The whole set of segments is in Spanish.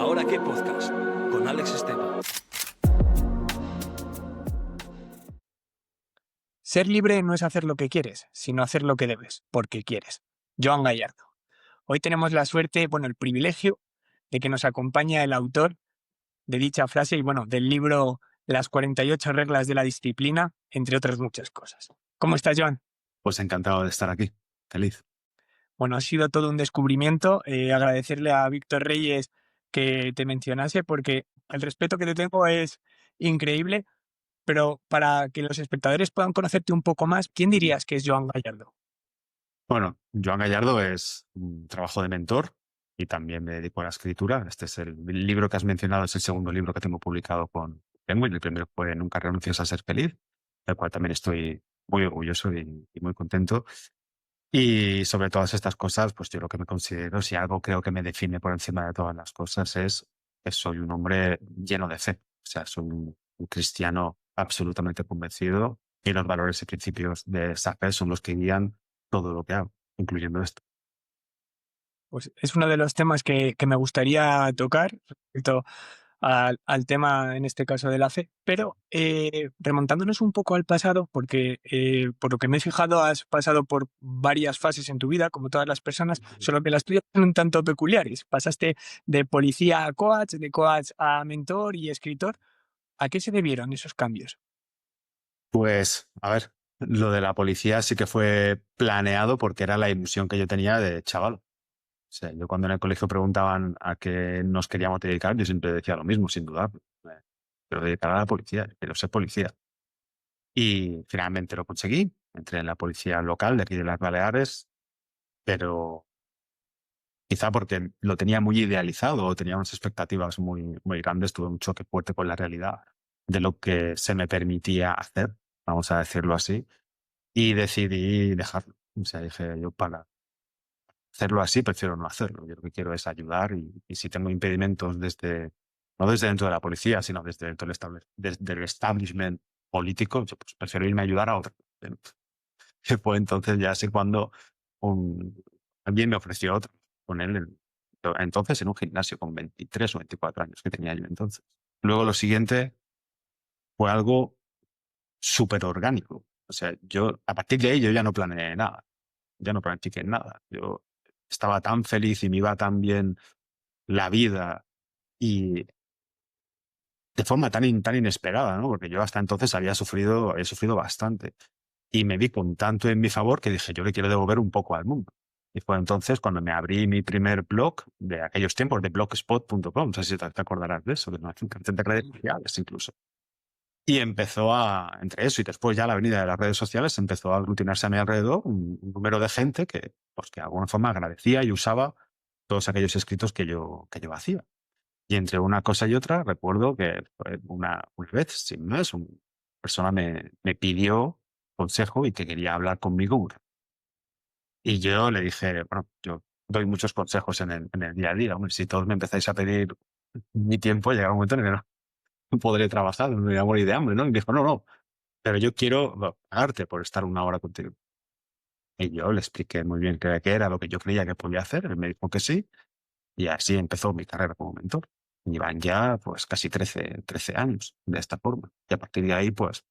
Ahora qué podcast con Alex Esteban. Ser libre no es hacer lo que quieres, sino hacer lo que debes, porque quieres. Joan Gallardo. Hoy tenemos la suerte, el privilegio de que nos acompaña el autor de dicha frase y, del libro Las 48 reglas de la disciplina, entre otras muchas cosas. ¿Cómo estás, Joan? Pues encantado de estar aquí. Feliz. Bueno, ha sido todo un descubrimiento. Agradecerle a Víctor Reyes que te mencionase, porque el respeto que te tengo es increíble. Pero para que los espectadores puedan conocerte un poco más, ¿quién dirías que es Joan Gallardo? Bueno, Joan Gallardo es un trabajo de mentor y también me dedico a la escritura. Este es el libro que has mencionado, es el segundo libro que tengo publicado con Penguin. El primero fue Nunca renuncies a ser feliz, del cual también estoy muy orgulloso y muy contento. Y sobre todas estas cosas, pues yo lo que me considero, si algo creo que me define por encima de todas las cosas, es que soy un hombre lleno de fe. O sea, soy un cristiano absolutamente convencido y los valores y principios de esa fe son los que guían todo lo que hago, incluyendo esto. Pues es uno de los temas que me gustaría tocar respecto al tema, en este caso, de la fe, pero remontándonos un poco al pasado, porque por lo que me he fijado has pasado por varias fases en tu vida, como todas las personas, solo que las tuyas son un tanto peculiares. Pasaste de policía a coach, de coach a mentor y escritor. ¿A qué se debieron esos cambios? Pues, a ver, lo de la policía sí que fue planeado porque era la ilusión que yo tenía de chaval. O sea, yo cuando en el colegio preguntaban a qué nos queríamos dedicar, yo siempre decía lo mismo, sin dudar. Pero dedicar a la policía, quiero ser policía. Y finalmente lo conseguí. Entré en la policía local de aquí de las Baleares, pero quizá porque lo tenía muy idealizado o tenía unas expectativas muy grandes, tuve un choque fuerte con la realidad de lo que se me permitía hacer, vamos a decirlo así, y decidí dejarlo. O sea, dije, yo para hacerlo así prefiero no hacerlo. Yo lo que quiero es ayudar y si tengo impedimentos no desde dentro de la policía, sino desde dentro desde el establishment político, yo pues prefiero irme a ayudar a otro. Que fue entonces ya sé cuando alguien me ofreció otro con él entonces en un gimnasio con 23 o 24 años que tenía yo entonces. Luego lo siguiente fue algo súper orgánico. O sea, yo a partir de ahí yo ya no planeé nada, ya no planifiqué nada. Yo estaba tan feliz y me iba tan bien la vida y de forma tan inesperada, ¿no? Porque yo hasta entonces había sufrido bastante. Y me vi con tanto en mi favor que dije, yo le quiero devolver un poco al mundo. Y fue entonces cuando me abrí mi primer blog de aquellos tiempos, de blogspot.com. No sé si te acordarás de eso, de una de redes sociales incluso. Y empezó entre eso y después ya la avenida de las redes sociales, empezó a aglutinarse a mi alrededor un número de gente pues que de alguna forma agradecía y usaba todos aquellos escritos que yo hacía. Y entre una cosa y otra, recuerdo que una vez, sin más, una persona me pidió consejo y que quería hablar conmigo. Y yo le dije, bueno, yo doy muchos consejos en el día a día. Hombre, si todos me empezáis a pedir mi tiempo, llega un momento en el que no podré trabajar, me voy a morir de hambre, ¿no? Y me dijo, no, pero yo quiero pagarte por estar una hora contigo. Y yo le expliqué muy bien qué era lo que yo creía que podía hacer. Él me dijo que sí. Y así empezó mi carrera como mentor. Llevan ya pues casi 13 años de esta forma. Y a partir de ahí, pues,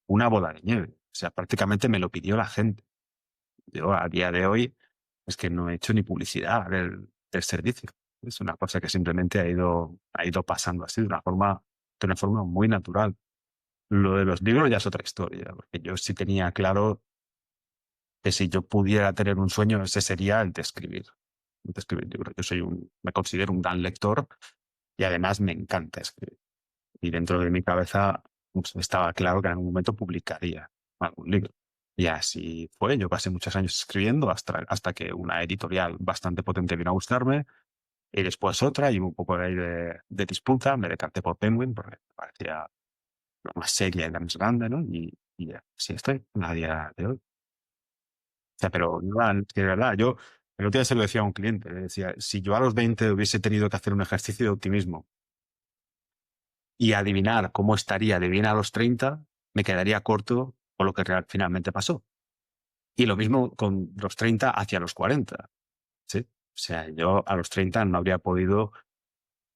una bola de nieve. O sea, prácticamente me lo pidió la gente. Yo a día de hoy es que no he hecho ni publicidad del servicio. Es una cosa que simplemente ha ido pasando así de una forma muy natural. Lo de los libros ya es otra historia, porque yo sí tenía claro que si yo pudiera tener un sueño, ese sería el de escribir. El de escribir libros. Me considero un gran lector y además me encanta escribir. Y dentro de mi cabeza pues, estaba claro que en algún momento publicaría algún libro. Y así fue. Yo pasé muchos años escribiendo hasta que una editorial bastante potente vino a buscarme y después otra y un poco de ahí de disputa. Me decanté por Penguin porque me parecía la más seria y la más grande, ¿no? Y así estoy a día de hoy. O sea, pero de verdad, yo el otro día se lo decía a un cliente, le decía, si yo a los 20 hubiese tenido que hacer un ejercicio de optimismo y adivinar cómo estaría de bien a los 30, me quedaría corto con lo que finalmente pasó. Y lo mismo con los 30 hacia los 40. ¿Sí? O sea, yo a los 30 no habría podido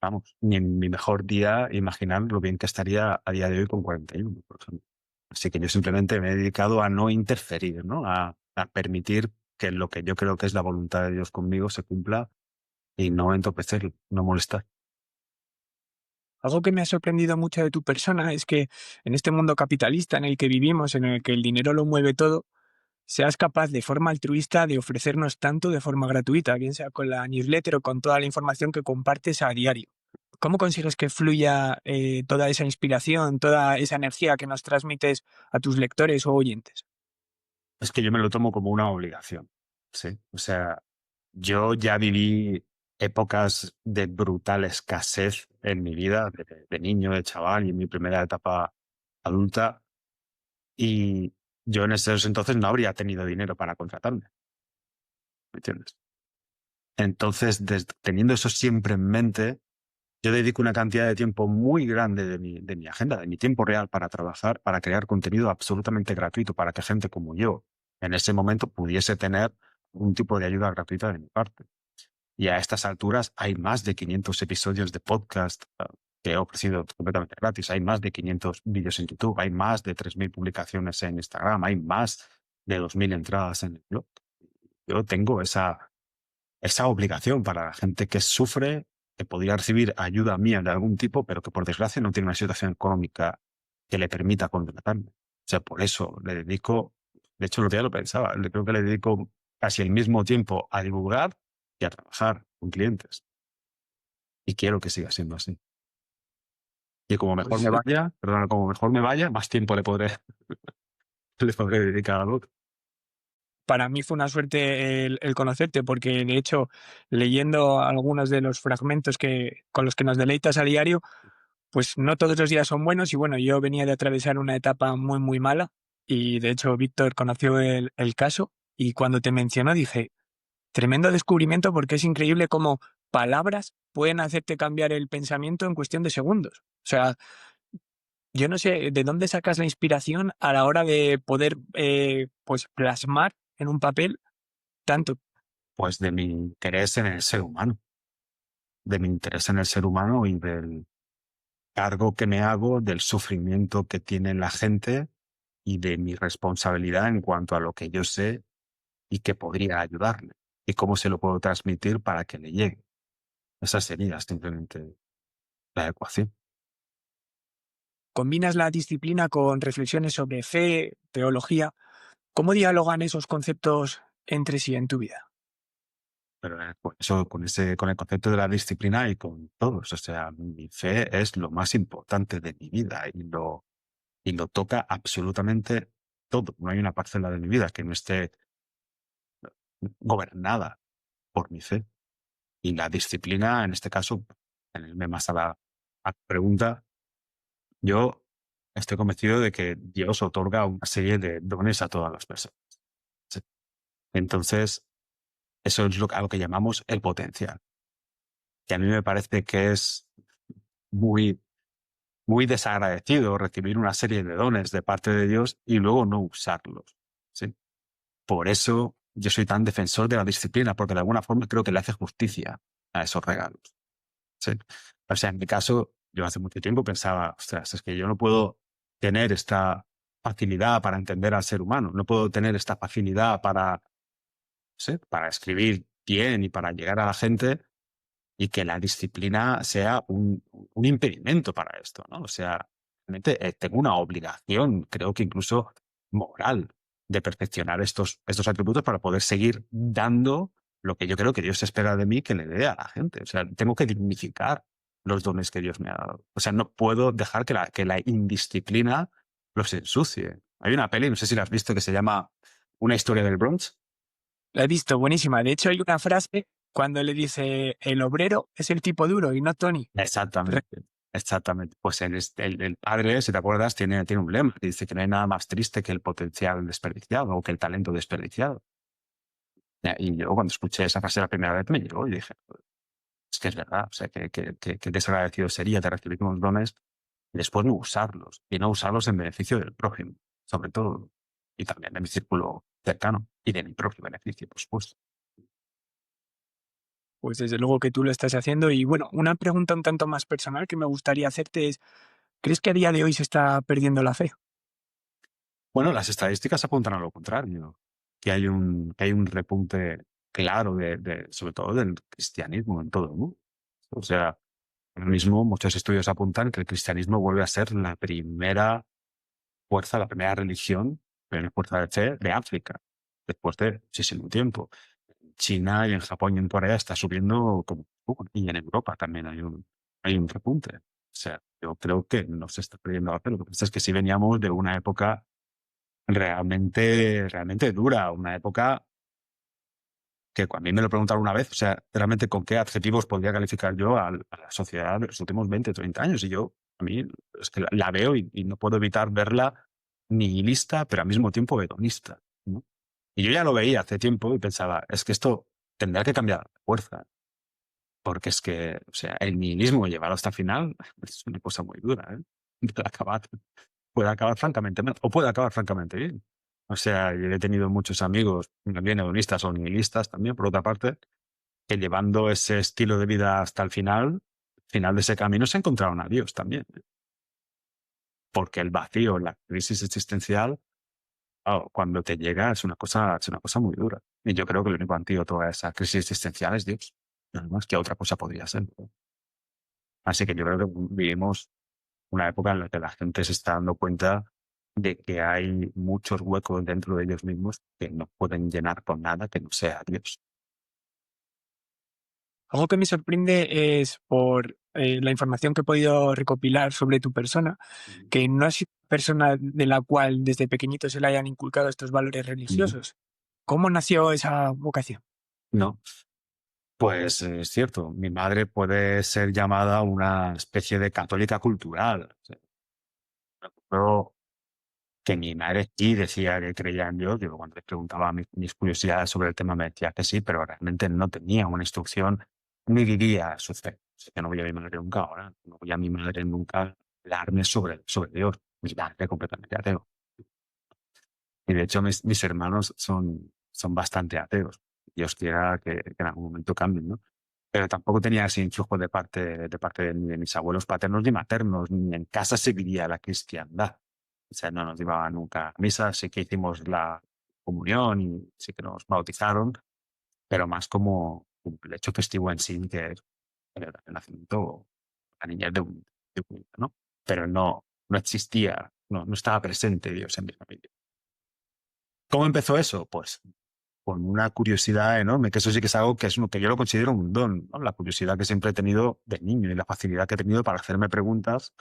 vamos, ni en mi mejor día imaginar lo bien que estaría a día de hoy con 41, por ejemplo. Así que yo simplemente me he dedicado a no interferir, ¿no? A permitir que lo que yo creo que es la voluntad de Dios conmigo se cumpla y no entorpecerlo, no molestar. Algo que me ha sorprendido mucho de tu persona es que en este mundo capitalista en el que vivimos, en el que el dinero lo mueve todo, seas capaz de forma altruista de ofrecernos tanto de forma gratuita, bien sea con la newsletter o con toda la información que compartes a diario. ¿Cómo consigues que fluya toda esa inspiración, toda esa energía que nos transmites a tus lectores o oyentes? Es que yo me lo tomo como una obligación, ¿sí? O sea, yo ya viví épocas de brutal escasez en mi vida, de niño, de chaval y en mi primera etapa adulta, y yo en esos entonces no habría tenido dinero para contratarme, ¿me entiendes? Entonces, teniendo eso siempre en mente, yo dedico una cantidad de tiempo muy grande de mi agenda, de mi tiempo real para trabajar, para crear contenido absolutamente gratuito, para que gente como yo en ese momento pudiese tener un tipo de ayuda gratuita de mi parte. Y a estas alturas hay más de 500 episodios de podcast que he ofrecido completamente gratis. Hay más de 500 vídeos en YouTube. Hay más de 3.000 publicaciones en Instagram. Hay más de 2.000 entradas en el blog. Yo tengo esa obligación para la gente que sufre, que podría recibir ayuda mía de algún tipo, pero que por desgracia no tiene una situación económica que le permita contratarme. O sea, por eso le dedico, de hecho, el otro día lo pensaba, creo que le dedico casi el mismo tiempo a divulgar y a trabajar con clientes. Y quiero que siga siendo así. Y como mejor Pues me vaya, perdona, como mejor me vaya, más tiempo le podré, le podré dedicar a lo otro. para mí fue una suerte el conocerte, porque de hecho, leyendo algunos de los fragmentos con los que nos deleitas a diario, pues no todos los días son buenos y bueno, yo venía de atravesar una etapa muy, muy mala y de hecho Víctor conoció el caso y cuando te mencionó dije, tremendo descubrimiento porque es increíble cómo palabras pueden hacerte cambiar el pensamiento en cuestión de segundos. O sea, yo no sé de dónde sacas la inspiración a la hora de poder pues plasmar en un papel tanto. Pues de mi interés en el ser humano, de mi interés en el ser humano y del cargo que me hago, del sufrimiento que tiene la gente y de mi responsabilidad en cuanto a lo que yo sé y que podría ayudarle y cómo se lo puedo transmitir para que le llegue. Esa sería simplemente la ecuación. Combinas la disciplina con reflexiones sobre fe, teología. ¿Cómo dialogan esos conceptos entre sí en tu vida? Pero con eso, con el concepto de la disciplina y con todos. O sea, mi fe es lo más importante de mi vida y lo toca absolutamente todo. No hay una parcela de mi vida que no esté gobernada por mi fe. Y la disciplina, en este caso, en el más a la pregunta, yo estoy convencido de que Dios otorga una serie de dones a todas las personas. ¿Sí? Entonces, eso es a lo que llamamos el potencial, que a mí me parece que es muy, muy desagradecido recibir una serie de dones de parte de Dios y luego no usarlos. ¿Sí? Por eso yo soy tan defensor de la disciplina, porque de alguna forma creo que le hace justicia a esos regalos. ¿Sí? O sea, en mi caso, yo hace mucho tiempo pensaba, ostras, es que yo no puedo tener esta facilidad para entender al ser humano, no puedo tener esta facilidad para, ¿sí? Para escribir bien y para llegar a la gente y que la disciplina sea un impedimento para esto, ¿no? O sea, realmente tengo una obligación, creo que incluso moral, de perfeccionar estos atributos para poder seguir dando lo que yo creo que Dios espera de mí que le dé a la gente. O sea, tengo que dignificar los dones que Dios me ha dado. O sea, no puedo dejar que la indisciplina los ensucie. Hay una peli, no sé si la has visto, que se llama Una historia del Bronx. La he visto, buenísima. De hecho, hay una frase cuando le dice, el obrero es el tipo duro y no Tony. Exactamente, exactamente. Pues el padre, si te acuerdas, tiene un lema que dice que no hay nada más triste que el potencial desperdiciado o que el talento desperdiciado. Y yo cuando escuché esa frase la primera vez me llegó y dije, es que es verdad, o sea, que desagradecido sería de recibir unos dones y después no usarlos, y no usarlos en beneficio del prójimo, sobre todo, y también de mi círculo cercano y de mi propio beneficio, por supuesto. Pues desde luego que tú lo estás haciendo. Y bueno, una pregunta un tanto más personal que me gustaría hacerte es, ¿crees que a día de hoy se está perdiendo la fe? Bueno, las estadísticas apuntan a lo contrario, que hay un repunte claro sobre todo del cristianismo en todo el mundo. O sea, ahora mismo muchos estudios apuntan que el cristianismo vuelve a ser la primera fuerza, la primera religión, la primera fuerza de fe de África, después de muchísimo tiempo. China y en Japón y en Corea está subiendo como y en Europa también hay un repunte. O sea, yo creo que no se está perdiendo la fe. Lo que pasa es que sí veníamos de una época realmente dura, una época que a mí me lo preguntaron una vez, o sea, realmente con qué adjetivos podría calificar yo a la sociedad de los últimos 20, 30 años. Y yo, a mí, es que la veo y no puedo evitar verla nihilista, pero al mismo tiempo hedonista, ¿no? Y yo ya lo veía hace tiempo y pensaba, es que esto tendrá que cambiar a fuerza, porque es que, o sea, el nihilismo llevado hasta el final es una cosa muy dura, ¿eh? Puede acabar francamente mal, o puede acabar francamente bien. O sea, yo he tenido muchos amigos, también hedonistas o nihilistas también, por otra parte, que llevando ese estilo de vida hasta el final de ese camino se encontraron a Dios también. Porque el vacío, la crisis existencial, cuando te llega es una cosa muy dura. Y yo creo que el único antídoto a esa crisis existencial es Dios. Nada más que otra cosa podría ser, ¿no? Así que yo creo que vivimos una época en la que la gente se está dando cuenta de que hay muchos huecos dentro de ellos mismos que no pueden llenar con nada que no sea Dios. Algo que me sorprende es por la información que he podido recopilar sobre tu persona, que no has sido una persona de la cual desde pequeñito se le hayan inculcado estos valores Mm. religiosos. ¿Cómo nació esa vocación? No, pues es cierto, mi madre puede ser llamada una especie de católica cultural. O sea, recuerdo que mi madre sí decía que creía en Dios. Yo cuando le preguntaba mis curiosidades sobre el tema me decía que sí, pero realmente no tenía una instrucción ni vivía su fe. O sea, yo no voy a mi madre nunca ahora, no voy a mi madre nunca hablarme sobre Dios. Mi madre es completamente ateo. Y de hecho mis hermanos son bastante ateos. Dios quiera que en algún momento cambien, ¿no? Pero tampoco tenía ese influjo ni de mis abuelos paternos ni maternos, ni en casa se vivía la cristiandad. O sea, no nos llevaban nunca a misa, sí que hicimos la comunión y sí que nos bautizaron, pero más como el hecho festivo en sí, que es el nacimiento, la niñez de un niño, ¿no? Pero no existía, no estaba presente Dios en mi familia. ¿Cómo empezó eso? Pues con una curiosidad enorme, que eso sí que es algo que es lo que yo lo considero un don, ¿no? La curiosidad que siempre he tenido de niño y la facilidad que he tenido para hacerme preguntas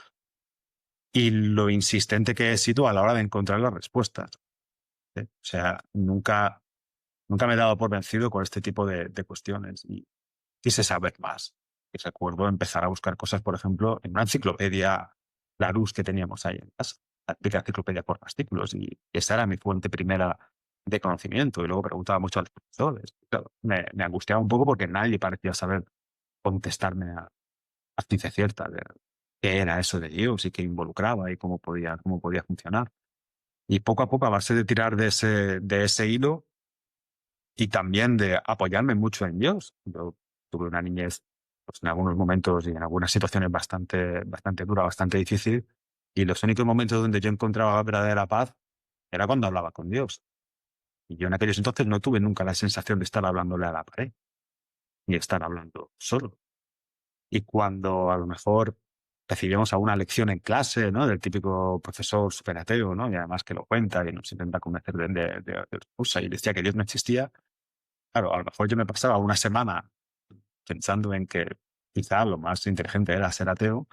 y lo insistente que he sido a la hora de encontrar las respuestas, ¿eh? O sea, nunca me he dado por vencido con este tipo de cuestiones y quise saber más. Y recuerdo empezar a buscar cosas, por ejemplo, en una enciclopedia Larousse que teníamos ahí en casa, la típica enciclopedia por fascículos, y esa era mi fuente primera de conocimiento. Y luego preguntaba mucho a los profesores. Claro, me angustiaba un poco porque nadie parecía saber contestarme a ciencia cierta de qué era eso de Dios y qué involucraba y cómo podía funcionar. Y poco a poco, a base de tirar de ese hilo, y también de apoyarme mucho en Dios. Yo tuve una niñez, pues, en algunos momentos y en algunas situaciones bastante dura, bastante difícil, y los únicos momentos donde yo encontraba verdadera paz era cuando hablaba con Dios. Y yo en aquellos entonces no tuve nunca la sensación de estar hablándole a la pared, ni estar hablando solo. Y cuando a lo mejor recibíamos alguna lección en clase, ¿no? Del típico profesor súper ateo, ¿no? Y además que lo cuenta y nos intenta convencer de otra cosa, y decía que Dios no existía. Claro, a lo mejor yo me pasaba una semana pensando en que quizá lo más inteligente era ser ateo,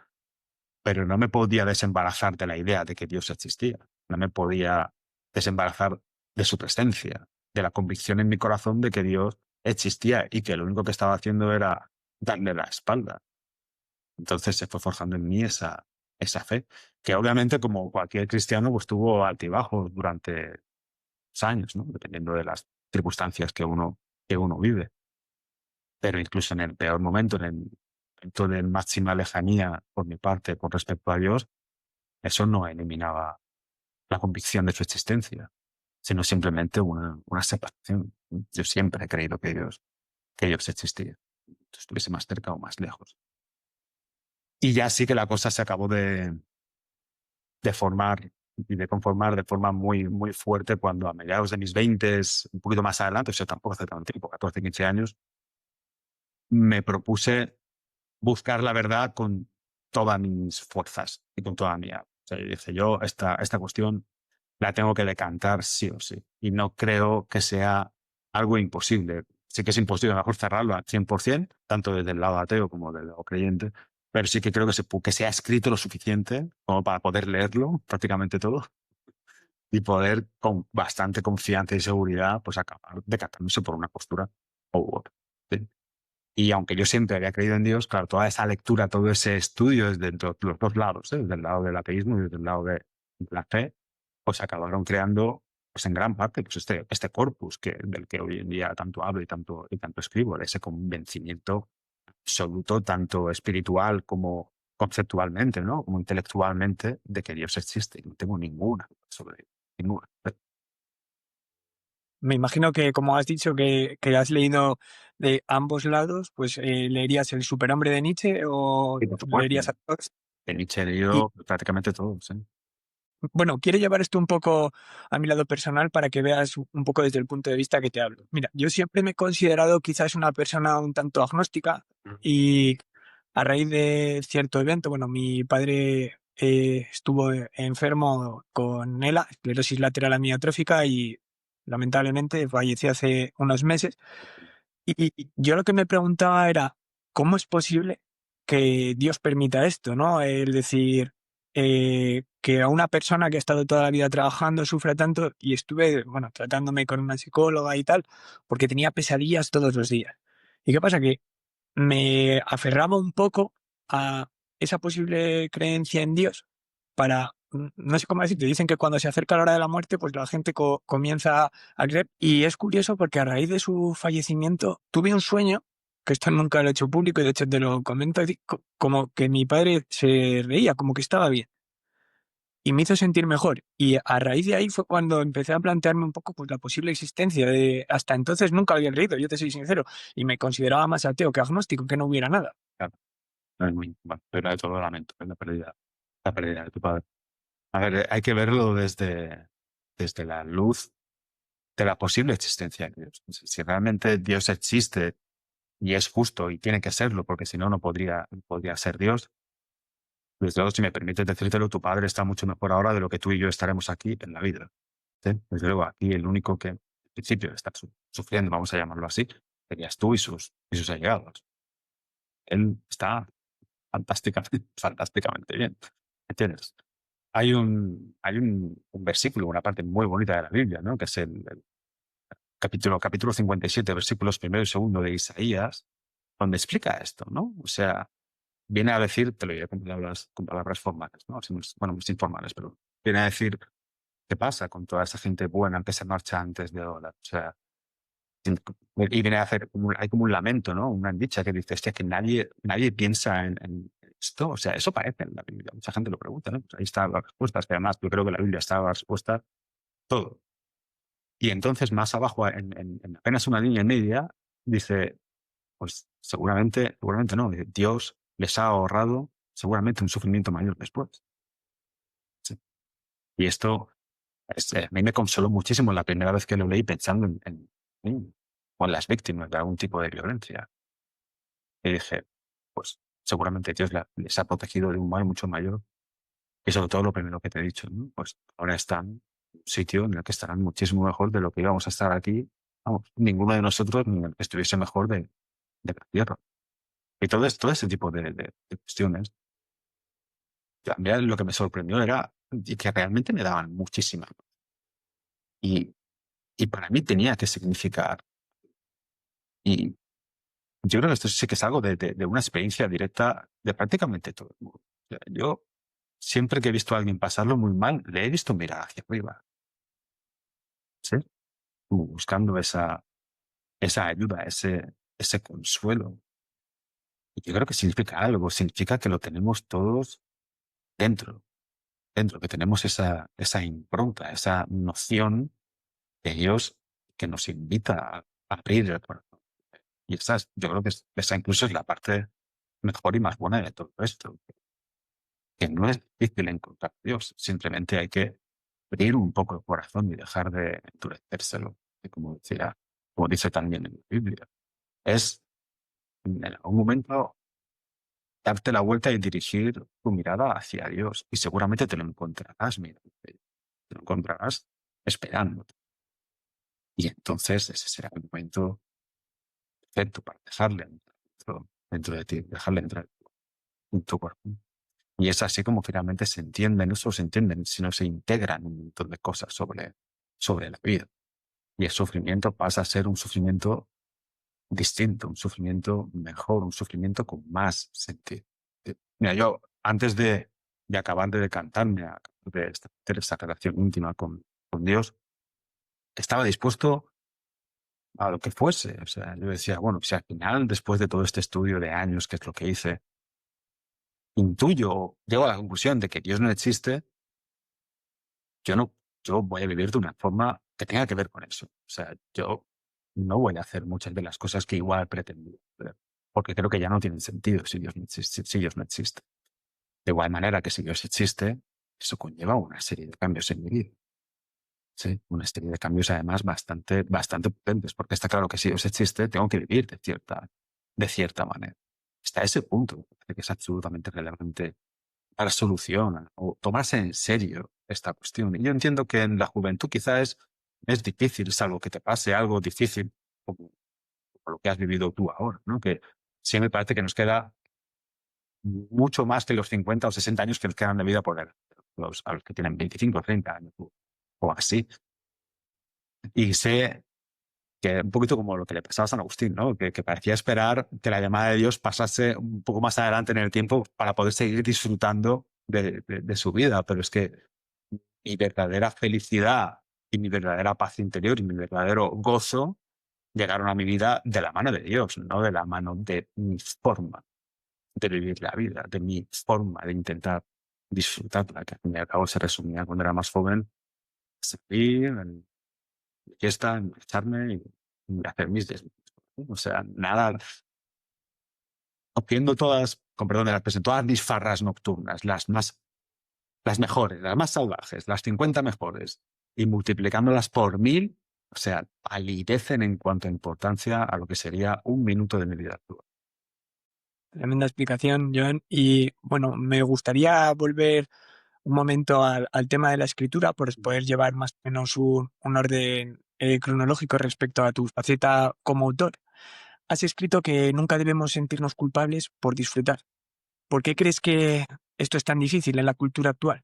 pero no me podía desembarazar de la idea de que Dios existía. No me podía desembarazar de su presencia, de la convicción en mi corazón de que Dios existía y que lo único que estaba haciendo era darle la espalda. Entonces se fue forjando en mí esa fe, que obviamente, como cualquier cristiano, pues tuvo altibajos durante los años, ¿no? Dependiendo de las circunstancias que uno vive. Pero incluso en el peor momento, en el momento de máxima lejanía por mi parte con respecto a Dios, eso no eliminaba la convicción de su existencia, sino simplemente una separación. Yo siempre he creído que Dios existía. estuviese más cerca o más lejos. Y ya sí que la cosa se acabó de formar y de conformar de forma muy, muy fuerte cuando a mediados de mis 20, un poquito más adelante, o sea, tampoco hace tanto tiempo, 14, 15 años, me propuse buscar la verdad con todas mis fuerzas y con toda mi alma. O sea, yo dije, yo esta cuestión la tengo que decantar sí o sí. Y no creo que sea algo imposible. Sí que es imposible, a lo mejor cerrarlo al 100%, tanto desde el lado ateo como del lado creyente, pero sí que creo que se ha escrito lo suficiente como para poder leerlo, prácticamente todo, y poder con bastante confianza y seguridad pues acabar decantándose por una postura u otra. ¿Sí? Y aunque yo siempre había creído en Dios, claro, toda esa lectura, todo ese estudio desde los dos lados, desde el lado del ateísmo y desde el lado de la fe, pues acabaron creando, pues en gran parte, pues este corpus del que hoy en día tanto hablo y tanto escribo, de ese convencimiento absoluto, tanto espiritual como conceptualmente, ¿no? Como intelectualmente, de que Dios existe. No tengo ninguna duda sobre ello, ninguna. Me imagino que, como has dicho, que has leído de ambos lados, pues leerías El superhombre de Nietzsche o Y por supuesto, leerías a todos. de Nietzsche he Y leído prácticamente todo, ¿sí? bueno, quiero llevar esto un poco a mi lado personal para que veas un poco desde el punto de vista que te hablo. Mira, yo siempre me he considerado quizás una persona un tanto agnóstica y a raíz de cierto evento, bueno, mi padre estuvo enfermo con ELA, esclerosis lateral amiotrófica, y lamentablemente falleció hace unos meses. Y yo lo que me preguntaba era, ¿cómo es posible que Dios permita esto, ¿no? Es decir, que a una persona que ha estado toda la vida trabajando sufra tanto, y estuve, bueno, tratándome con una psicóloga y tal, porque tenía pesadillas todos los días. ¿Y qué pasa? Que me aferraba un poco a esa posible creencia en Dios para, no sé cómo decirte, dicen que cuando se acerca la hora de la muerte, pues la gente comienza a creer. Y es curioso porque a raíz de su fallecimiento tuve un sueño, que esto nunca lo he hecho público y de hecho te lo comento, como que mi padre se reía, como que estaba bien. Y me hizo sentir mejor. Y a raíz de ahí fue cuando empecé a plantearme un poco pues, la posible existencia de... Hasta entonces nunca había creído, yo te soy sincero, y me consideraba más ateo que agnóstico, que no hubiera nada. Claro, no es muy, bueno, pero de todo lo lamento, es la pérdida de tu padre. A ver, hay que verlo desde la luz de la posible existencia de Dios. Si realmente Dios existe y es justo y tiene que serlo, porque si no, no podría ser Dios. Desde luego, si me permites decírtelo, tu padre está mucho mejor ahora de lo que tú y yo estaremos aquí en la vida. ¿Sí? Desde luego, aquí el único que, en principio, está sufriendo, vamos a llamarlo así, serías tú y sus allegados. Él está fantásticamente, fantásticamente bien. ¿Entiendes? Hay un versículo, una parte muy bonita de la Biblia, ¿no? Que es el capítulo 57, versículos primero y segundo de Isaías, donde explica esto, ¿no? O sea, viene a decir, te lo diré con palabras formales, ¿no? Bueno, muy informales, pero viene a decir qué pasa con toda esa gente buena que se marcha antes de ahora. O sea, y viene a hacer, hay como un lamento, ¿no? Una dicha que dice, hostia, que nadie piensa en esto. O sea, eso parece en la Biblia. Mucha gente lo pregunta, ¿no? Pues ahí están las respuestas, que además yo creo que la Biblia está la respuesta todo. Y entonces, más abajo, en apenas una línea y media, dice, pues seguramente no, Dios les ha ahorrado seguramente un sufrimiento mayor después. Sí. Y esto a mí me consoló muchísimo la primera vez que lo leí pensando o en las víctimas de algún tipo de violencia. Y dije, pues seguramente Dios les ha protegido de un mal mucho mayor. Y sobre todo lo primero que te he dicho, ¿no? Pues ahora están en un sitio en el que estarán muchísimo mejor de lo que íbamos a estar aquí. Vamos, ninguno de nosotros ni el que estuviese mejor de la tierra. Y todo ese tipo de cuestiones. También lo que me sorprendió era y que realmente me daban muchísima. Y, y para mí tenía que significar. Y yo creo que esto sí que es algo de una experiencia directa de prácticamente todo el mundo. O sea, yo siempre que he visto a alguien pasarlo muy mal, le he visto mirar hacia arriba, ¿sí? Como buscando esa ayuda, ese consuelo. Y yo creo que significa algo, significa que lo tenemos todos dentro, que tenemos esa impronta, esa noción de Dios que nos invita a abrir el corazón. Y yo creo que esa incluso es la parte mejor y más buena de todo esto. Que no es difícil encontrar a Dios, simplemente hay que abrir un poco el corazón y dejar de endurecérselo. Y como dice también en la Biblia, es en algún momento darte la vuelta y dirigir tu mirada hacia Dios. Y seguramente te lo encontrarás, mira, te lo encontrarás esperándote. Y entonces ese será el momento perfecto para dejarle entrar dentro de ti, dejarle entrar en tu corazón. Y es así como finalmente se entienden, no solo se entienden, sino se integran un montón de cosas sobre la vida. Y el sufrimiento pasa a ser un sufrimiento distinto, un sufrimiento mejor, un sufrimiento con más sentido. Mira, yo antes de acabar de decantarme, de hacer esta relación íntima con Dios, estaba dispuesto a lo que fuese. O sea, yo decía, bueno, si al final, después de todo este estudio de años, que es lo que hice, intuyo, llego a la conclusión de que Dios no existe, yo voy a vivir de una forma que tenga que ver con eso. O sea, yo no voy a hacer muchas de las cosas que igual pretendía hacer, porque creo que ya no tienen sentido si Dios no existe, si Dios no existe. De igual manera que si Dios existe, eso conlleva una serie de cambios en mi vida. Sí, una serie de cambios además bastante potentes, porque está claro que si Dios existe, tengo que vivir de cierta manera. Hasta ese punto, me parece que es absolutamente relevante para solución o tomarse en serio esta cuestión. Y yo entiendo que en la juventud quizás es difícil, salvo que te pase algo difícil, como lo que has vivido tú ahora, ¿no? Que sí me parece que nos queda mucho más que los 50 o 60 años que nos quedan de vida por delante, a los que tienen 25 o 30 años o así. Y sé que un poquito como lo que le pasaba a San Agustín, ¿no? Que parecía esperar que la llamada de Dios pasase un poco más adelante en el tiempo para poder seguir disfrutando de su vida. Pero es que mi verdadera felicidad y mi verdadera paz interior y mi verdadero gozo llegaron a mi vida de la mano de Dios, no de la mano de mi forma de vivir la vida, de mi forma de intentar disfrutarla, que al fin y al cabo se resumía cuando era más joven, salir, fiesta, echarme y hacer mis desvíos. O sea, nada, haciendo todas, con perdón de la expresión, todas mis farras nocturnas, las mejores, las más salvajes, las 50 mejores, y multiplicándolas por 1000, o sea, palidecen en cuanto a importancia a lo que sería un minuto de mi vida actual. Tremenda explicación, Joan. Y bueno, me gustaría volver un momento al tema de la escritura, por poder llevar más o menos un orden cronológico respecto a tu faceta como autor. Has escrito que nunca debemos sentirnos culpables por disfrutar. ¿Por qué crees que esto es tan difícil en la cultura actual?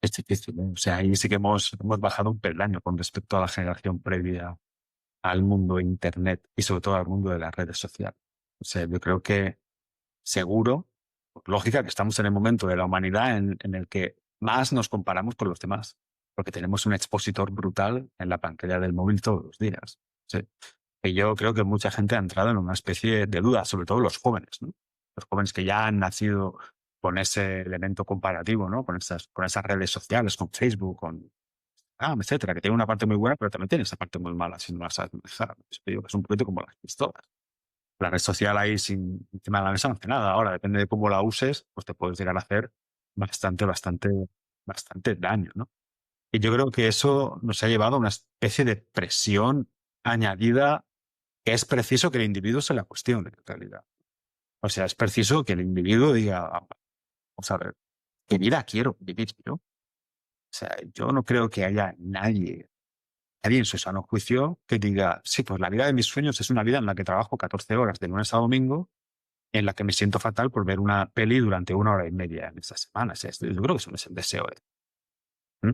Es difícil, ¿eh? O sea, ahí sí que hemos bajado un peldaño con respecto a la generación previa al mundo de Internet y sobre todo al mundo de las redes sociales. O sea, yo creo que seguro, por lógica, que estamos en el momento de la humanidad en el que más nos comparamos con los demás, porque tenemos un expositor brutal en la pantalla del móvil todos los días. Sí. Y yo creo que mucha gente ha entrado en una especie de duda, sobre todo los jóvenes, ¿no? Los jóvenes que ya han nacido con ese elemento comparativo, ¿no? Con esas redes sociales, con Facebook, con etcétera, que tiene una parte muy buena, pero también tiene esa parte muy mala si no la sabes manejar. Yo digo que es un poquito como las pistolas. La red social ahí encima de la mesa no hace nada. Ahora, depende de cómo la uses, pues te puedes llegar a hacer bastante daño, ¿no? Y yo creo que eso nos ha llevado a una especie de presión añadida que es preciso que el individuo se la cuestione, en realidad. O sea, es preciso que el individuo diga, vamos a ver, ¿qué vida quiero vivir yo? O sea, yo no creo que haya nadie en su sano juicio que diga, sí, pues la vida de mis sueños es una vida en la que trabajo 14 horas de lunes a domingo, en la que me siento fatal por ver una peli durante 1 hora y media en esa semana. O sea, yo creo que eso no es el deseo. ¿Mm?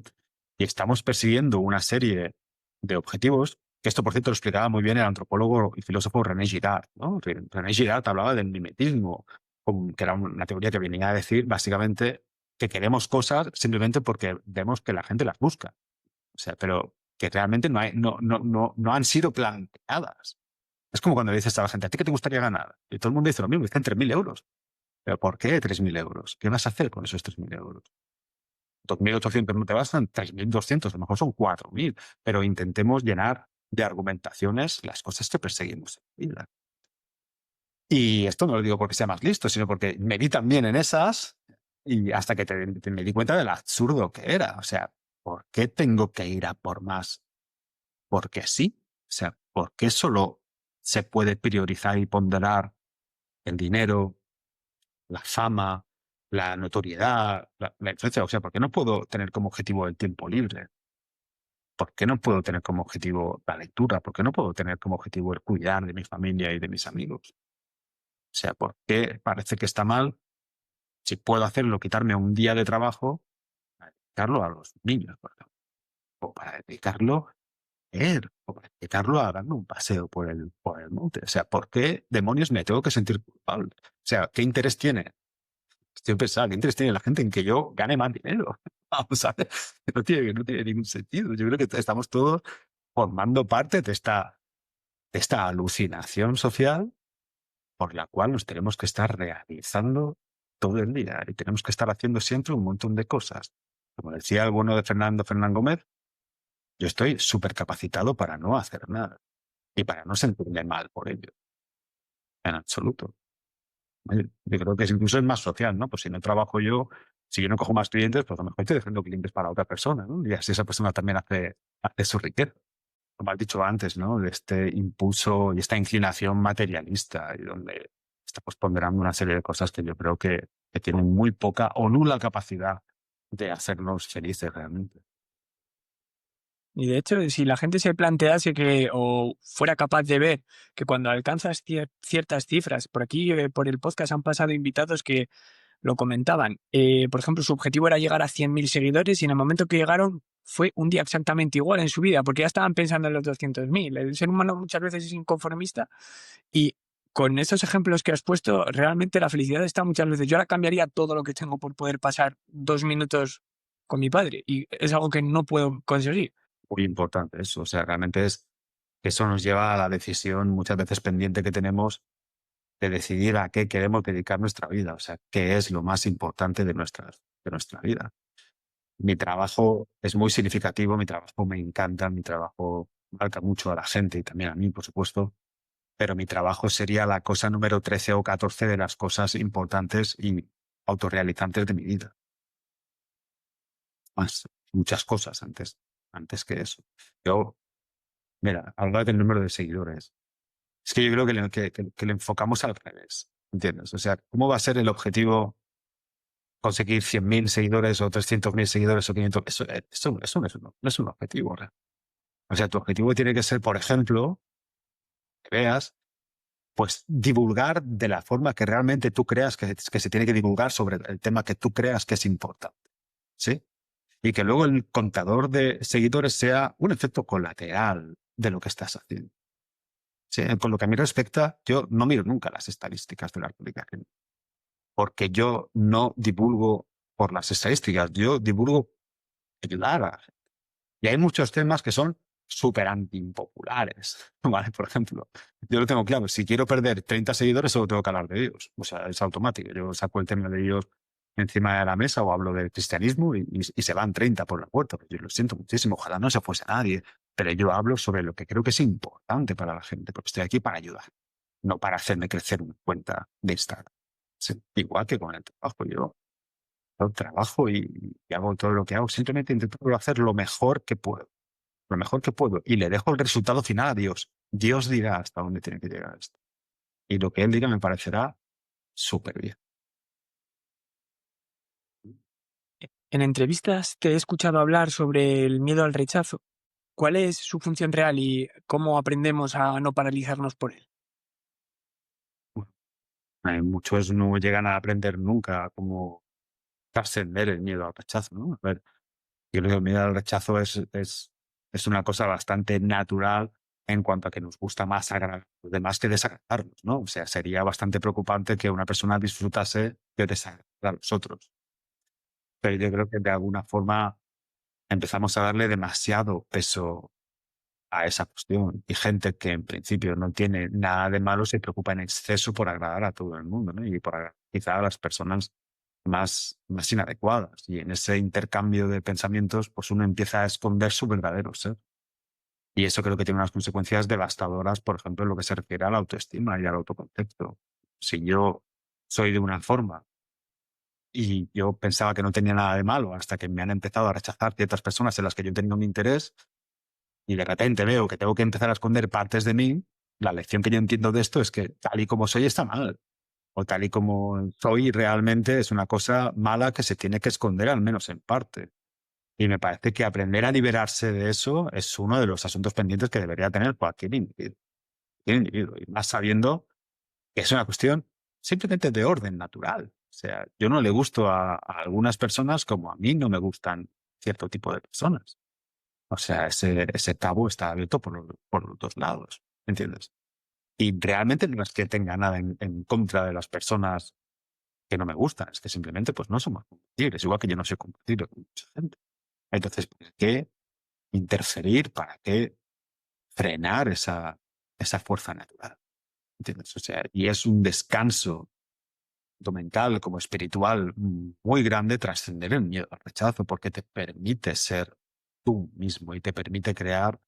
Y estamos persiguiendo una serie de objetivos, que esto, por cierto, lo explicaba muy bien el antropólogo y filósofo René Girard, ¿no? René Girard hablaba del mimetismo, que era una teoría que venía a decir, básicamente, que queremos cosas simplemente porque vemos que la gente las busca. O sea, pero que realmente no han sido planteadas. Es como cuando le dices a la gente, ¿a ti qué te gustaría ganar? Y todo el mundo dice lo mismo, dicen 3.000 euros. ¿Pero por qué 3.000 euros? ¿Qué vas a hacer con esos 3.000 euros? 2.800 no te bastan, 3.200, a lo mejor son 4.000. Pero intentemos llenar de argumentaciones las cosas que perseguimos en la vida. Y esto no lo digo porque sea más listo, sino porque me vi también en esas y hasta que me di cuenta del absurdo que era. O sea, ¿por qué tengo que ir a por más? Porque sí. O sea, ¿por qué solo se puede priorizar y ponderar el dinero, la fama, la notoriedad, la influencia? O sea, ¿por qué no puedo tener como objetivo el tiempo libre? ¿Por qué no puedo tener como objetivo la lectura? ¿Por qué no puedo tener como objetivo el cuidar de mi familia y de mis amigos? O sea, ¿por qué parece que está mal si puedo hacerlo, quitarme un día de trabajo para dedicarlo a los niños, por ejemplo? O para dedicarlo a leer, o para dedicarlo a darme un paseo por el monte. O sea, ¿por qué demonios me tengo que sentir culpable? O sea, ¿qué interés tiene? Estoy pensando, ¿qué interés tiene la gente en que yo gane más dinero? Vamos a ver, no tiene ningún sentido. Yo creo que estamos todos formando parte de esta alucinación social por la cual nos tenemos que estar realizando todo el día y tenemos que estar haciendo siempre un montón de cosas. Como decía el bueno de Fernán Gómez, yo estoy súper capacitado para no hacer nada y para no sentirme mal por ello, en absoluto. Yo creo que incluso es más social, ¿no? Pues si no trabajo yo, si yo no cojo más clientes, pues a lo mejor estoy dejando clientes para otra persona, ¿no? Y así esa persona también hace su riqueza. Como has dicho antes, ¿no? De este impulso y esta inclinación materialista y donde está pues ponderando una serie de cosas que yo creo que tienen muy poca o nula capacidad de hacernos felices realmente. Y de hecho, si la gente se plantease que, o fuera capaz de ver que cuando alcanzas ciertas cifras, por aquí, por el podcast han pasado invitados que lo comentaban. Por ejemplo, su objetivo era llegar a 100.000 seguidores y en el momento que llegaron fue un día exactamente igual en su vida, porque ya estaban pensando en los 200.000. El ser humano muchas veces es inconformista y con esos ejemplos que has puesto, realmente la felicidad está muchas veces. Yo ahora cambiaría todo lo que tengo por poder pasar 2 minutos con mi padre y es algo que no puedo conseguir. Muy importante eso. O sea, realmente es que eso nos lleva a la decisión muchas veces pendiente que tenemos de decidir a qué queremos dedicar nuestra vida. O sea, qué es lo más importante de nuestra vida. Mi trabajo es muy significativo, mi trabajo me encanta, mi trabajo marca mucho a la gente y también a mí, por supuesto, pero mi trabajo sería la cosa número 13 o 14 de las cosas importantes y autorrealizantes de mi vida. Más, muchas cosas antes que eso. Yo, mira, hablar del número de seguidores. Es que yo creo que le enfocamos al revés, ¿entiendes? O sea, ¿cómo va a ser el objetivo conseguir 100.000 seguidores o 300.000 seguidores o 500? Eso no es un objetivo real. O sea, tu objetivo tiene que ser, por ejemplo, que veas, pues divulgar de la forma que realmente tú creas que se tiene que divulgar sobre el tema que tú creas que es importante. ¿Sí? Y que luego el contador de seguidores sea un efecto colateral de lo que estás haciendo. ¿Sí? Con lo que a mí respecta, yo no miro nunca las estadísticas de la publicación, porque yo no divulgo por las estadísticas, yo divulgo ayudar a la gente. Y hay muchos temas que son súper antiimpopulares, ¿vale? Por ejemplo, yo lo tengo claro, si quiero perder 30 seguidores solo tengo que hablar de Dios, o sea, es automático, yo saco el tema de Dios encima de la mesa o hablo del cristianismo y se van 30 por la puerta. Yo lo siento muchísimo, ojalá no se fuese nadie, pero yo hablo sobre lo que creo que es importante para la gente, porque estoy aquí para ayudar, no para hacerme crecer una cuenta de Instagram. Sí, igual que con el trabajo, yo trabajo y hago todo lo que hago, simplemente intento hacer lo mejor que puedo, lo mejor que puedo, y le dejo el resultado final a Dios. Dios dirá hasta dónde tiene que llegar esto. Y lo que Él diga me parecerá súper bien. En entrevistas te he escuchado hablar sobre el miedo al rechazo. ¿Cuál es su función real y cómo aprendemos a no paralizarnos por él? Muchos no llegan a aprender nunca cómo trascender el miedo al rechazo, ¿no? A ver, yo creo que el miedo al rechazo es una cosa bastante natural en cuanto a que nos gusta más agradar a los demás que desagradarlos, ¿no? O sea, sería bastante preocupante que una persona disfrutase de desagradar a los otros. Pero yo creo que de alguna forma empezamos a darle demasiado peso a esa cuestión. Y gente que en principio no tiene nada de malo se preocupa en exceso por agradar a todo el mundo, ¿no? Y por agradar quizá a las personas más inadecuadas. Y en ese intercambio de pensamientos, pues uno empieza a esconder su verdadero ser. Y eso creo que tiene unas consecuencias devastadoras, por ejemplo, en lo que se refiere a la autoestima y al autoconcepto. Si yo soy de una forma y yo pensaba que no tenía nada de malo hasta que me han empezado a rechazar ciertas personas en las que yo tenía un interés y de repente veo que tengo que empezar a esconder partes de mí, la lección que yo entiendo de esto es que tal y como soy está mal. O tal y como soy realmente es una cosa mala que se tiene que esconder, al menos en parte. Y me parece que aprender a liberarse de eso es uno de los asuntos pendientes que debería tener cualquier individuo. Y más sabiendo que es una cuestión simplemente de orden natural. O sea, yo no le gusto a algunas personas como a mí no me gustan cierto tipo de personas. O sea, ese tabú está abierto por los dos lados, ¿entiendes? Y realmente no es que tenga nada en contra de las personas que no me gustan, es que simplemente pues no somos compatibles, igual que yo no soy compatible con mucha gente. Entonces, ¿para qué interferir? ¿Para qué frenar esa fuerza natural? ¿Entiendes? O sea, y es un descanso tanto mental como espiritual muy grande trascender el miedo al rechazo, porque te permite ser tú mismo y te permite crear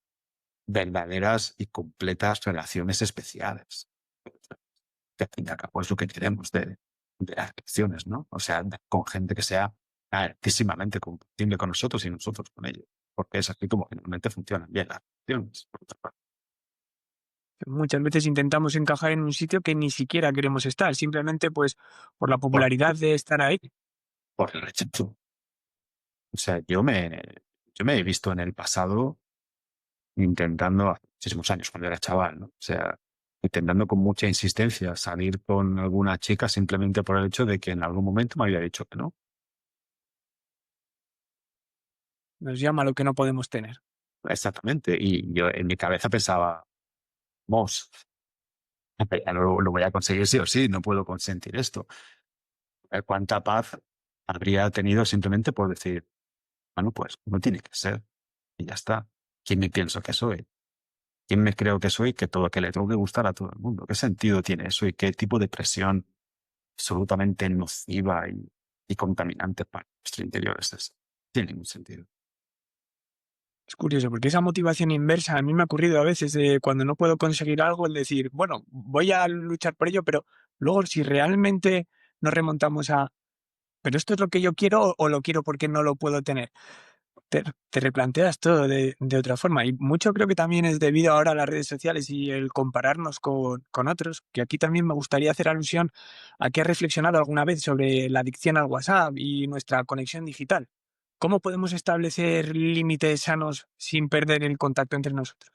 verdaderas y completas relaciones especiales. Que al fin y al cabo es lo que queremos de las relaciones, ¿no? O sea, con gente que sea altísimamente compatible con nosotros y nosotros con ellos. Porque es así como generalmente funcionan bien las relaciones. Por otra parte. Muchas veces intentamos encajar en un sitio que ni siquiera queremos estar, simplemente pues por la Por, popularidad de estar ahí. por el rechazo. O sea, yo me he visto en el pasado intentando, hace muchísimos años, cuando era chaval, ¿no? O sea, intentando con mucha insistencia salir con alguna chica simplemente por el hecho de que en algún momento me había dicho que no. Nos llama lo que no podemos tener. Exactamente. Y yo en mi cabeza pensaba, Mos, ya lo voy a conseguir sí o sí, no puedo consentir esto. ¿Cuánta paz habría tenido simplemente por decir, bueno, pues no tiene que ser? Y ya está. ¿Quién me pienso que soy? ¿Quién me creo que soy? Que le tengo que gustar a todo el mundo. ¿Qué sentido tiene eso? ¿Y qué tipo de presión absolutamente nociva y contaminante para nuestro interior es esa? Tiene ningún sentido. Es curioso, porque esa motivación inversa a mí me ha ocurrido a veces de cuando no puedo conseguir algo, el decir, bueno, voy a luchar por ello, pero luego si realmente nos remontamos a, pero esto es lo que yo quiero o lo quiero porque no lo puedo tener, te replanteas todo de otra forma. Y mucho creo que también es debido ahora a las redes sociales y el compararnos con otros, que aquí también me gustaría hacer alusión a que he reflexionado alguna vez sobre la adicción al WhatsApp y nuestra conexión digital. ¿Cómo podemos establecer límites sanos sin perder el contacto entre nosotros?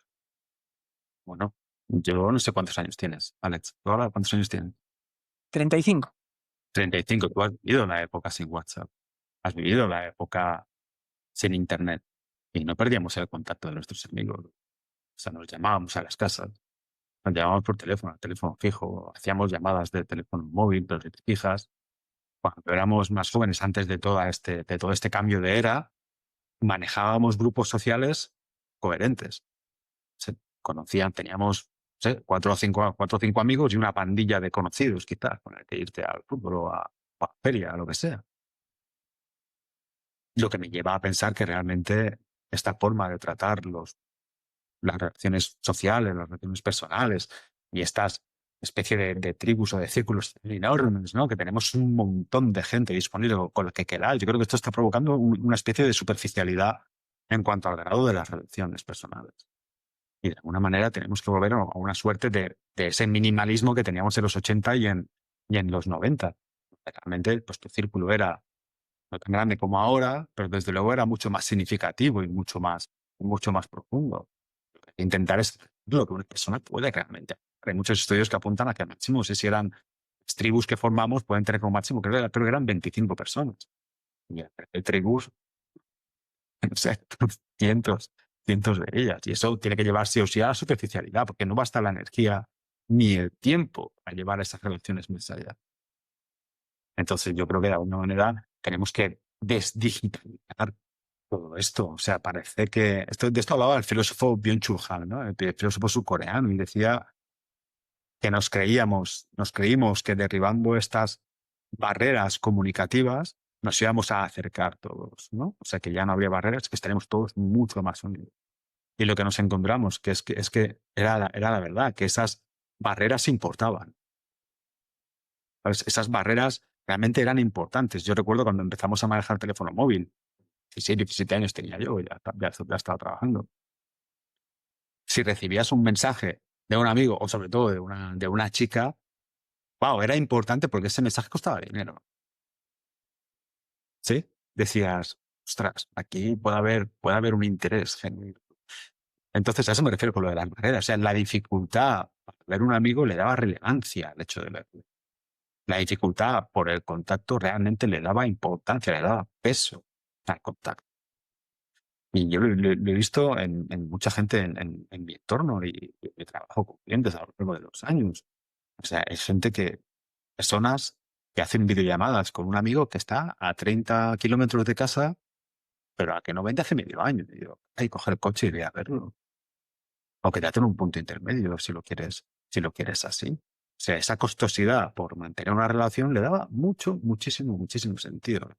Bueno, yo no sé cuántos años tienes, Alex. ¿Tú ahora cuántos años tienes? 35. 35. Tú has vivido la época sin WhatsApp. Has vivido la época sin internet. Y no perdíamos el contacto de nuestros amigos. O sea, nos llamábamos a las casas, nos llamábamos por teléfono, teléfono fijo, hacíamos llamadas de teléfono móvil, pero si te fijas, cuando éramos más jóvenes, antes de todo este cambio de era, manejábamos grupos sociales coherentes. Se conocían, teníamos, no sé, cuatro o cinco amigos y una pandilla de conocidos, quizás, con el que irte al fútbol o a la feria, a lo que sea. Lo que me lleva a pensar que realmente esta forma de tratar las relaciones sociales, las relaciones personales y estas especie de tribus o de círculos enormes, ¿no? Que tenemos un montón de gente disponible con la que queráis. Yo creo que esto está provocando una especie de superficialidad en cuanto al grado de las relaciones personales. Y de alguna manera tenemos que volver a una suerte de ese minimalismo que teníamos en los 80 y en los 90. Realmente, pues tu círculo era no tan grande como ahora, pero desde luego era mucho más significativo y mucho más profundo. Intentar es lo que una persona puede realmente. Hay muchos estudios que apuntan a que al máximo, no sé si eran las tribus que formamos, pueden tener como máximo, creo que eran 25 personas. Y hay tribus, no sé, cientos de ellas. Y eso tiene que llevar sí o sí a la superficialidad, porque no basta la energía ni el tiempo a llevar esas relaciones más allá. Entonces yo creo que de alguna manera tenemos que desdigitalizar todo esto. O sea, parece que de esto hablaba el filósofo Byung-Chul Han, ¿no? El filósofo surcoreano, y decía que nos creímos que derribando estas barreras comunicativas nos íbamos a acercar todos, ¿no? O sea, que ya no habría barreras, que estaremos todos mucho más unidos. Y lo que nos encontramos que es que era la verdad, que esas barreras importaban. ¿Sabes? Esas barreras realmente eran importantes. Yo recuerdo cuando empezamos a manejar teléfono móvil, 16, 17 años tenía yo, ya estaba trabajando. Si recibías un mensaje de un amigo o sobre todo de una chica, wow, era importante porque ese mensaje costaba dinero. ¿Sí? Decías, ostras, aquí puede haber un interés genuino. Entonces, a eso me refiero con lo de las barreras. O sea, la dificultad para ver un amigo le daba relevancia al hecho de verlo. La dificultad por el contacto realmente le daba importancia, le daba peso al contacto. Y yo lo he visto en mucha gente en mi entorno y trabajo con clientes a lo largo de los años. O sea, es personas que hacen videollamadas con un amigo que está a 30 kilómetros de casa, pero a que no vende hace medio año. Y digo, hay que coger el coche y ir a verlo. O quédate en un punto intermedio si lo quieres así. O sea, esa costosidad por mantener una relación le daba muchísimo sentido.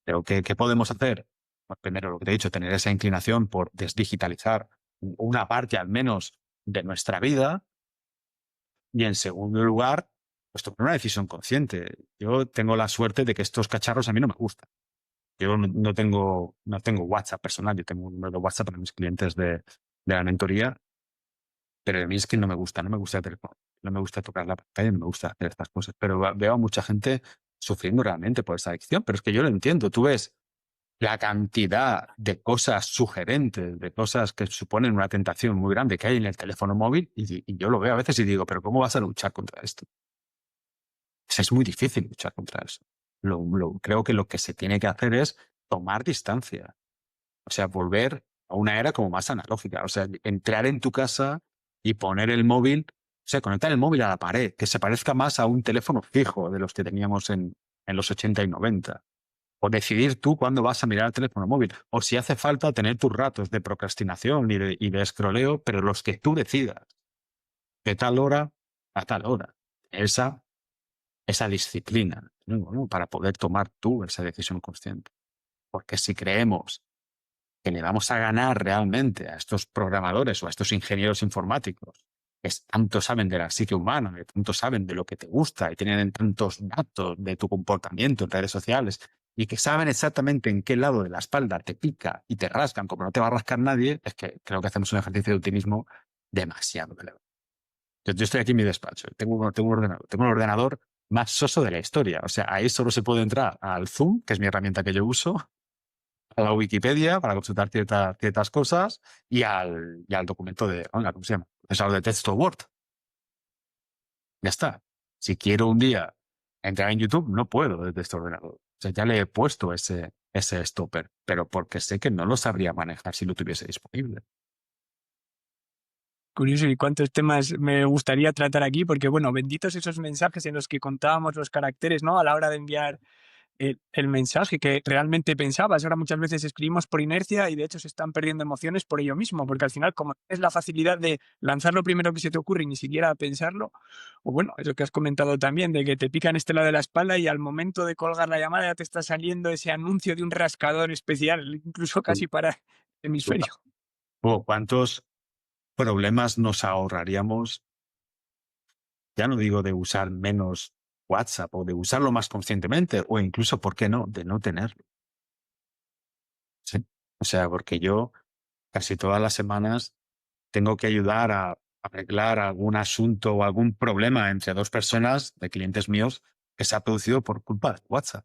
Pero ¿qué podemos hacer? Pues primero, lo que te he dicho, tener esa inclinación por desdigitalizar una parte al menos de nuestra vida. Y en segundo lugar, pues tomar una decisión consciente. Yo tengo la suerte de que estos cacharros a mí no me gustan. Yo no tengo WhatsApp personal, yo tengo un número de WhatsApp para mis clientes de la mentoría, pero a mí es que no me gusta el teléfono, no me gusta tocar la pantalla, no me gusta hacer estas cosas. Pero veo a mucha gente sufriendo realmente por esa adicción, pero es que yo lo entiendo. Tú ves la cantidad de cosas sugerentes, de cosas que suponen una tentación muy grande que hay en el teléfono móvil y yo lo veo a veces y digo, pero ¿cómo vas a luchar contra esto? Es muy difícil luchar contra eso. Creo que lo que se tiene que hacer es tomar distancia. O sea, volver a una era como más analógica. O sea, entrar en tu casa y poner el móvil, o sea, conectar el móvil a la pared, que se parezca más a un teléfono fijo de los que teníamos en los 80 y 90. O decidir tú cuándo vas a mirar el teléfono móvil. O si hace falta tener tus ratos de procrastinación y de escroleo, pero los que tú decidas. De tal hora a tal hora. Esa disciplina, ¿no? Para poder tomar tú esa decisión consciente. Porque si creemos que le vamos a ganar realmente a estos programadores o a estos ingenieros informáticos, que tanto saben de la psique humana, que tanto saben de lo que te gusta y tienen tantos datos de tu comportamiento en redes sociales y que saben exactamente en qué lado de la espalda te pica y te rascan como no te va a rascar nadie, es que creo que hacemos un ejercicio de optimismo demasiado elevado. Yo estoy aquí en mi despacho, tengo un ordenador más soso de la historia. O sea, ahí solo se puede entrar al Zoom, que es mi herramienta que yo uso, a la Wikipedia para consultar ciertas cosas y al documento ¿cómo se llama? Procesador de texto Word. Ya está. Si quiero un día entrar en YouTube, no puedo desde este ordenador. O sea, ya le he puesto ese stopper, pero porque sé que no lo sabría manejar si lo tuviese disponible. Curioso, y cuántos temas me gustaría tratar aquí, porque bueno, benditos esos mensajes en los que contábamos los caracteres, ¿no? A la hora de enviar el mensaje que realmente pensabas. Ahora muchas veces escribimos por inercia y de hecho se están perdiendo emociones por ello mismo, porque al final como es la facilidad de lanzar lo primero que se te ocurre y ni siquiera pensarlo, o bueno, eso que has comentado también, de que te pican este lado de la espalda y al momento de colgar la llamada ya te está saliendo ese anuncio de un rascador especial, incluso casi para el hemisferio. ¿Cuántos problemas nos ahorraríamos? Ya no digo de usar menos WhatsApp o de usarlo más conscientemente o incluso, ¿por qué no?, de no tenerlo. ¿Sí? O sea, porque yo casi todas las semanas tengo que ayudar a arreglar algún asunto o algún problema entre dos personas de clientes míos que se ha producido por culpa de WhatsApp.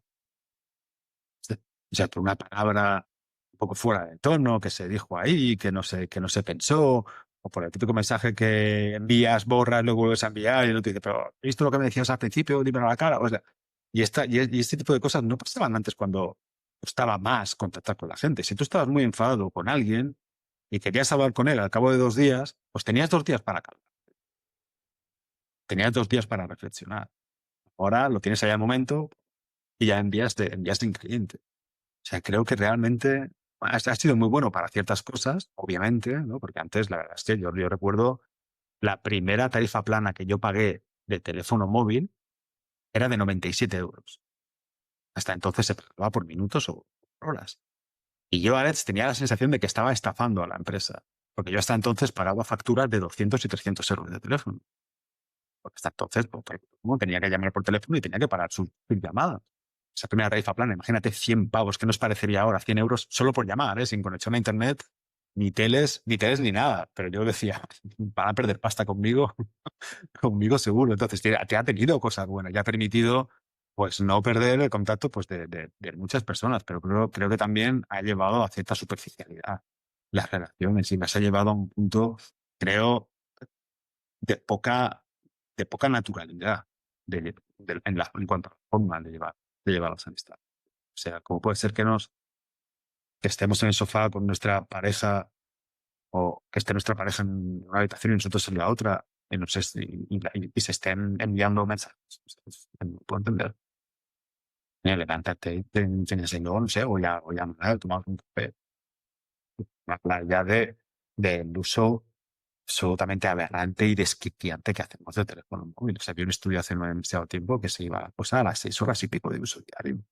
Sí. O sea, por una palabra un poco fuera de tono que se dijo ahí, que no se pensó, o por el típico mensaje que envías, borras, luego vuelves a enviar y no te dice, pero ¿he visto lo que me decías al principio? Dímelo a la cara. O sea, y este tipo de cosas no pasaban antes cuando costaba más contactar con la gente. Si tú estabas muy enfadado con alguien y querías hablar con él al cabo de 2 días, pues tenías 2 días para calmar. Tenías 2 días para reflexionar. Ahora lo tienes allá al momento y ya enviaste increíble. O sea, creo que realmente ha sido muy bueno para ciertas cosas, obviamente, ¿no? Porque antes, la verdad es que yo recuerdo la primera tarifa plana que yo pagué de teléfono móvil era de 97 euros. Hasta entonces se pagaba por minutos o por horas. Y yo, Alex, tenía la sensación de que estaba estafando a la empresa. Porque yo hasta entonces pagaba facturas de 200 y 300 euros de teléfono. Porque hasta entonces, pues, como tenía que llamar por teléfono y tenía que pagar sus llamadas. Esa primera tarifa plana, imagínate 100 pavos, ¿qué nos parecería ahora? 100 euros solo por llamar, sin conexión a internet, ni teles ni nada. Pero yo decía, van a perder pasta conmigo, conmigo seguro. Entonces, te ha tenido cosas buenas, ya ha permitido pues no perder el contacto pues de muchas personas, pero creo que también ha llevado a cierta superficialidad las relaciones y las ha llevado a un punto, creo, de poca, de poca naturalidad en cuanto a la forma de llevar las amistades. O sea, ¿cómo puede ser que estemos en el sofá con nuestra pareja o que esté nuestra pareja en una habitación y nosotros en la otra y se estén enviando mensajes? No puedo entender. Levántate y te enséñaselo, no sé, o ya tomamos un café. Hablar ya del uso absolutamente aberrante y desquiciante que hacemos del teléfono móvil. O sea, había un estudio hace no demasiado tiempo que se iba pues, a las 6 horas y pico de uso diario.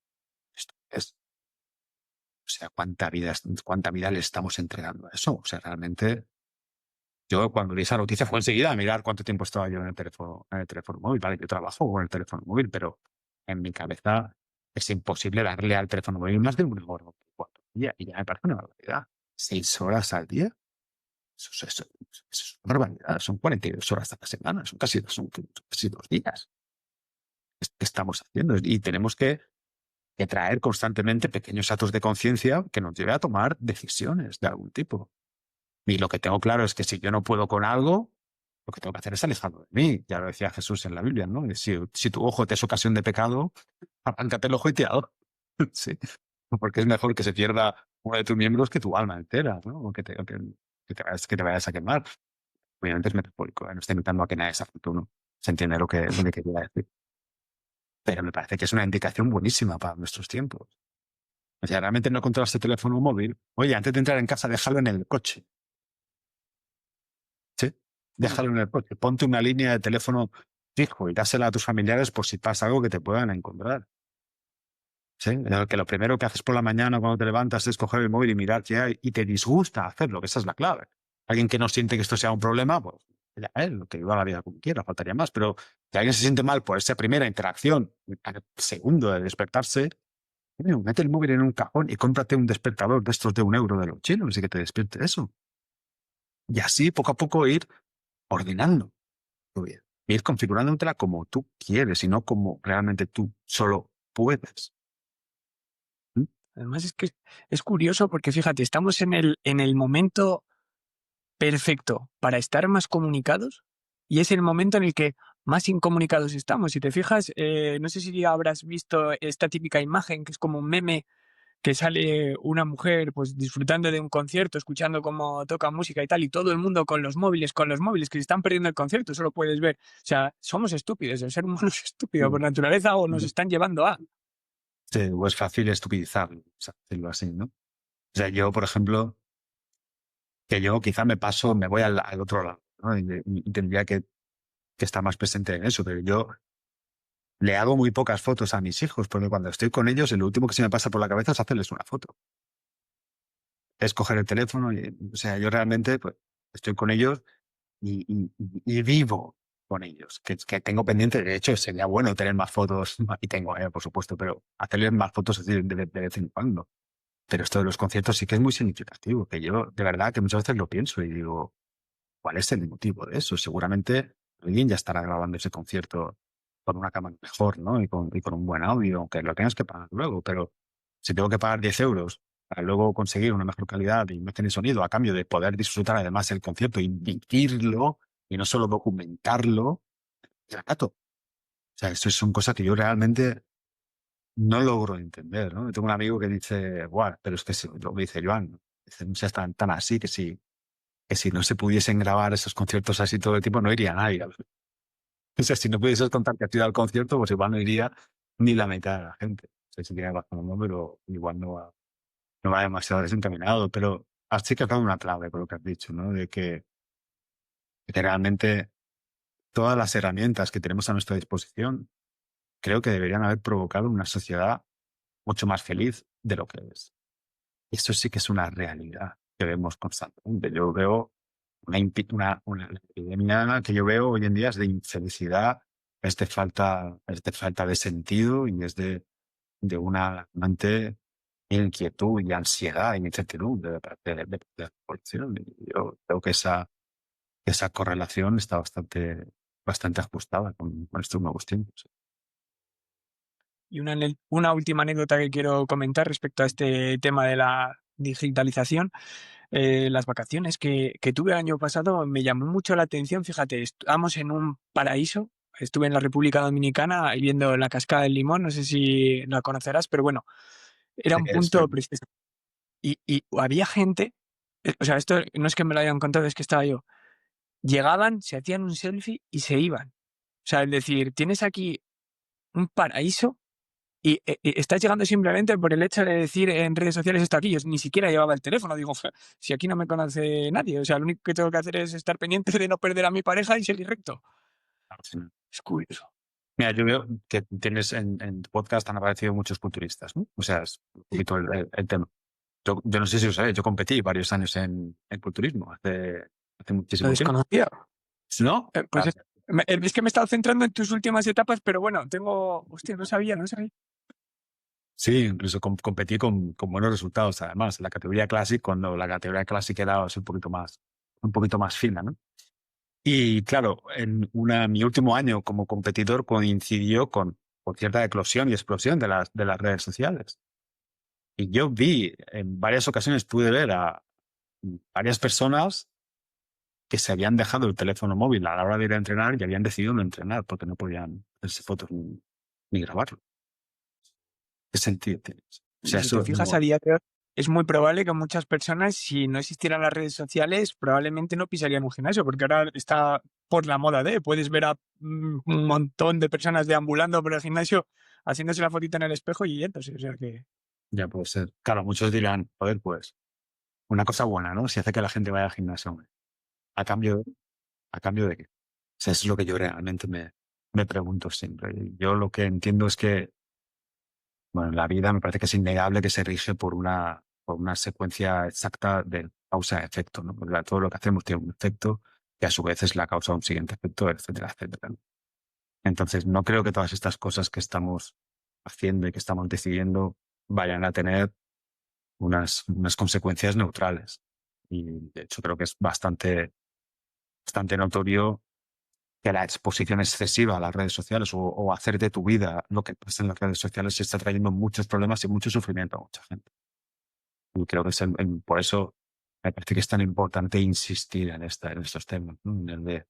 Esto es, o sea, cuánta vida le estamos entregando a eso. O sea, realmente, yo cuando vi esa noticia fue enseguida a mirar cuánto tiempo estaba yo en el teléfono móvil. Vale, yo trabajo con el teléfono móvil, pero en mi cabeza es imposible darle al teléfono móvil más de 1 hora o 4 días. Y ya me parece una barbaridad. 6 horas al día. Eso es una barbaridad. Son 42 horas a la semana. Son casi 2 días. ¿Qué estamos haciendo? Y tenemos que traer constantemente pequeños actos de conciencia que nos lleve a tomar decisiones de algún tipo. Y lo que tengo claro es que si yo no puedo con algo, lo que tengo que hacer es alejarlo de mí. Ya lo decía Jesús en la Biblia, ¿no? Y si tu ojo te es ocasión de pecado, arráncate el ojo y tirado. Sí. Porque es mejor que se pierda uno de tus miembros que tu alma entera, ¿no? O que te vayas a quemar. Obviamente es metafórico, ¿eh? No estoy invitando a que nadie se afortune. Se entiende lo que quería decir. Pero me parece que es una indicación buenísima para nuestros tiempos. O sea, realmente no controlas el teléfono móvil. Oye, antes de entrar en casa, déjalo en el coche. ¿Sí? Déjalo en el coche. Ponte una línea de teléfono fijo y dásela a tus familiares por si pasa algo que te puedan encontrar. ¿Sí? Que lo primero que haces por la mañana cuando te levantas es coger el móvil y mirar qué hay y te disgusta hacerlo, que esa es la clave. Alguien que no siente que esto sea un problema, pues ya él, que viva la vida como quiera, faltaría más. Pero si alguien se siente mal por esa primera interacción, al segundo de despertarse, mete el móvil en un cajón y cómprate un despertador de estos de 1 euro de los chinos y que te despierte eso. Y así, poco a poco, ir ordenando tu vida. Ir configurándotela como tú quieres y no como realmente tú solo puedes. Además es que es curioso porque fíjate, estamos en el momento perfecto para estar más comunicados y es el momento en el que más incomunicados estamos. Si te fijas, no sé si habrás visto esta típica imagen que es como un meme que sale una mujer pues disfrutando de un concierto, escuchando cómo toca música y tal, y todo el mundo con los móviles, que se están perdiendo el concierto, eso lo puedes ver. O sea, somos estúpidos, el ser humano es estúpido por naturaleza o nos están llevando a... Sí, o es fácil estupidizarlo, o sea, decirlo así, ¿no? O sea, yo, por ejemplo, que yo quizá me voy al otro lado, ¿no? Y tendría que estar más presente en eso, pero yo le hago muy pocas fotos a mis hijos, porque cuando estoy con ellos, lo último que se me pasa por la cabeza es hacerles una foto. Es coger el teléfono o sea, yo realmente pues, estoy con ellos y vivo con ellos, que tengo pendiente. De hecho, sería bueno tener más fotos, y tengo, por supuesto, pero hacerles más fotos así de vez en cuando. Pero esto de los conciertos sí que es muy significativo, que yo de verdad que muchas veces lo pienso y digo, ¿cuál es el motivo de eso? Seguramente alguien ya estará grabando ese concierto con una cámara mejor, ¿no? Y con un buen audio, aunque lo tengas que pagar luego, pero si tengo que pagar 10 euros para luego conseguir una mejor calidad de imagen y sonido a cambio de poder disfrutar además el concierto y vivirlo y no solo documentarlo, es barato. O sea, eso son cosas que yo realmente no logro entender, ¿no? Tengo un amigo que dice, guau, pero es que lo que dice Joan, dice, no seas tan así que si no se pudiesen grabar esos conciertos así todo el tiempo, no iría nadie. O sea, si no pudieses contar que has ido al concierto, pues igual no iría ni la mitad de la gente. O sea, si tiene razón, ¿no? Pero igual no va demasiado desencaminado. Pero sí que has dado una clave con lo que has dicho, ¿no? De que realmente todas las herramientas que tenemos a nuestra disposición creo que deberían haber provocado una sociedad mucho más feliz de lo que es. Y eso sí que es una realidad que vemos constantemente. Yo veo una epidemia que yo veo hoy en día es de infelicidad, es de falta de sentido y es de una constante inquietud y ansiedad y incertidumbre de la población. Y yo creo que esa correlación está bastante ajustada con estos nuevos tiempos. Y una última anécdota que quiero comentar respecto a este tema de la digitalización. Las vacaciones que tuve el año pasado me llamó mucho la atención. Fíjate, estábamos en un paraíso. Estuve en la República Dominicana y viendo la Cascada del Limón, no sé si la conocerás, pero bueno, era Sí, un punto precioso. Y había gente, o sea, esto no es que me lo hayan contado, es que estaba yo. Llegaban, se hacían un selfie y se iban. O sea, es decir, tienes aquí un paraíso y estás llegando simplemente por el hecho de decir en redes sociales esto aquí. Yo ni siquiera llevaba el teléfono. Digo, si aquí no me conoce nadie. O sea, lo único que tengo que hacer es estar pendiente de no perder a mi pareja y seguir recto. Es curioso. Mira, yo veo que tienes en tu podcast han aparecido muchos culturistas, ¿no? O sea, es un poquito el tema. Yo no sé si lo sabéis, yo competí varios años en culturismo, hace Lo muchísimo tiempo. desconocía. ¿No? Pues es que me he estado centrando en tus últimas etapas, pero bueno, hostia, no sabía. Sí, incluso competí con buenos resultados, además, en la categoría Classic, cuando la categoría Classic era un poquito más fina, ¿no? Y claro, mi último año como competidor coincidió con cierta eclosión y explosión de las redes sociales. Y yo en varias ocasiones pude ver a varias personas que se habían dejado el teléfono móvil a la hora de ir a entrenar y habían decidido no entrenar porque no podían hacerse fotos ni grabarlo. ¿Qué sentido tiene eso? O sea, Y si te eso fijas a no. día de hoy, es muy probable que muchas personas, si no existieran las redes sociales, probablemente no pisarían un gimnasio, porque ahora está por la moda de, puedes ver a un montón de personas deambulando por el gimnasio, haciéndose la fotita en el espejo y yéndose. O sea que Ya puede ser. Claro, muchos dirán, joder, pues, una cosa buena, ¿no? Si hace que la gente vaya al gimnasio, hombre. ¿A cambio, a cambio de qué? O sea, eso es lo que yo realmente me pregunto siempre. Y yo lo que entiendo es que, bueno, la vida me parece que es innegable que se rige por una secuencia exacta de causa-efecto, ¿no? Porque todo lo que hacemos tiene un efecto que a su vez es la causa de un siguiente efecto, etcétera, etcétera, ¿no? Entonces, no creo que todas estas cosas que estamos haciendo y que estamos decidiendo vayan a tener unas consecuencias neutrales. Y de hecho creo que es bastante notorio que la exposición excesiva a las redes sociales o hacer de tu vida lo que pasa en las redes sociales se está trayendo muchos problemas y mucho sufrimiento a mucha gente. Y creo que por eso me parece que es tan importante insistir en estos temas, ¿no? En el de,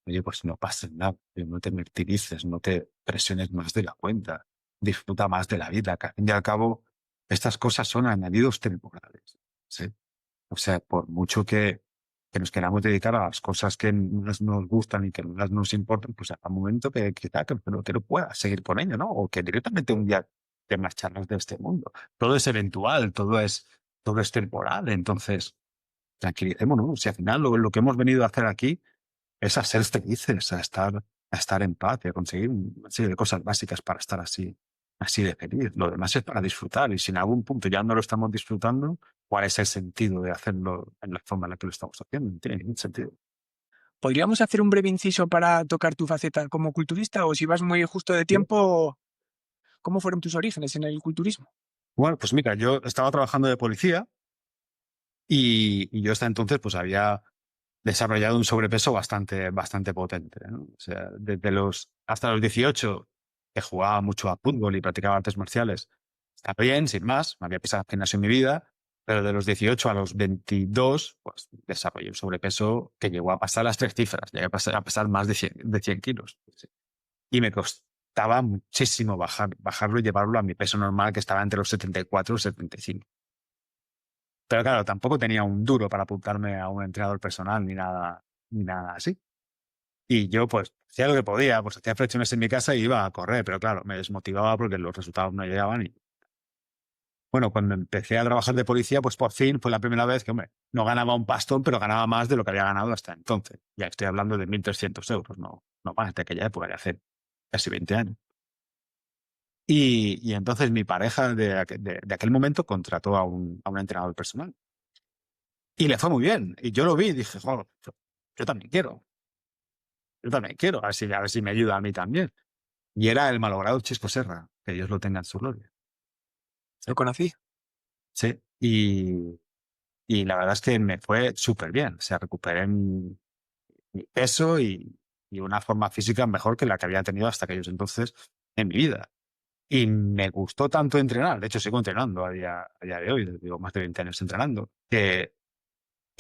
oye, pues no pasa nada, no te martirices, no te presiones más de la cuenta, disfruta más de la vida, que al fin y al cabo estas cosas son añadidos temporales, ¿sí? O sea, por mucho que nos queramos dedicar a las cosas que más nos gustan y que más nos importan, pues habrá un momento que quizá que no puedas seguir con ello, ¿no? O que directamente un día te marcharás de este mundo. Todo es eventual, todo es temporal. Entonces, tranquilicémonos, ¿no? Si al final lo que hemos venido a hacer aquí es a ser felices, a estar en paz y a conseguir una serie de cosas básicas para estar así de feliz. Lo demás es para disfrutar. Y si en algún punto ya no lo estamos disfrutando, ¿cuál es el sentido de hacerlo en la forma en la que lo estamos haciendo? No tiene ningún sentido. ¿podríamos hacer un breve inciso para tocar tu faceta como culturista? O si vas muy justo de tiempo, ¿cómo fueron tus orígenes en el culturismo? Bueno, pues mira, yo estaba trabajando de policía y yo hasta entonces pues había desarrollado un sobrepeso bastante potente, ¿no? O sea, hasta los 18, que jugaba mucho a fútbol y practicaba artes marciales, estaba bien, sin más, me había pisado el gimnasio en mi vida, pero de los 18 a los 22, pues desarrollé un sobrepeso que llegó a pasar las 3 cifras, llegué a pasar más de 100 kilos. Sí. Y me costaba muchísimo bajarlo y llevarlo a mi peso normal, que estaba entre los 74 y 75. Pero claro, tampoco tenía un duro para apuntarme a un entrenador personal ni nada así. Y yo, pues, hacía lo que podía, pues hacía flexiones en mi casa y iba a correr, pero claro, me desmotivaba porque los resultados no llegaban. Y bueno, cuando empecé a trabajar de policía, pues por fin fue la primera vez que, hombre, no ganaba un pastón, pero ganaba más de lo que había ganado hasta entonces. Ya estoy hablando de 1.300 euros, no más de aquella época, de hace casi 20 años. Y entonces mi pareja de aquel momento contrató a un entrenador personal. Y le fue muy bien. Y yo lo vi y dije, "Jo, yo también quiero, a ver si me ayuda a mí también. Y era el malogrado Chisco Serra, que Dios lo tenga en su gloria. ¿Lo conocí? Sí, y la verdad es que me fue súper bien. O sea, recuperé mi peso y una forma física mejor que la que había tenido hasta aquellos entonces en mi vida. Y me gustó tanto entrenar, de hecho sigo entrenando a día de hoy, digo, más de 20 años entrenando, que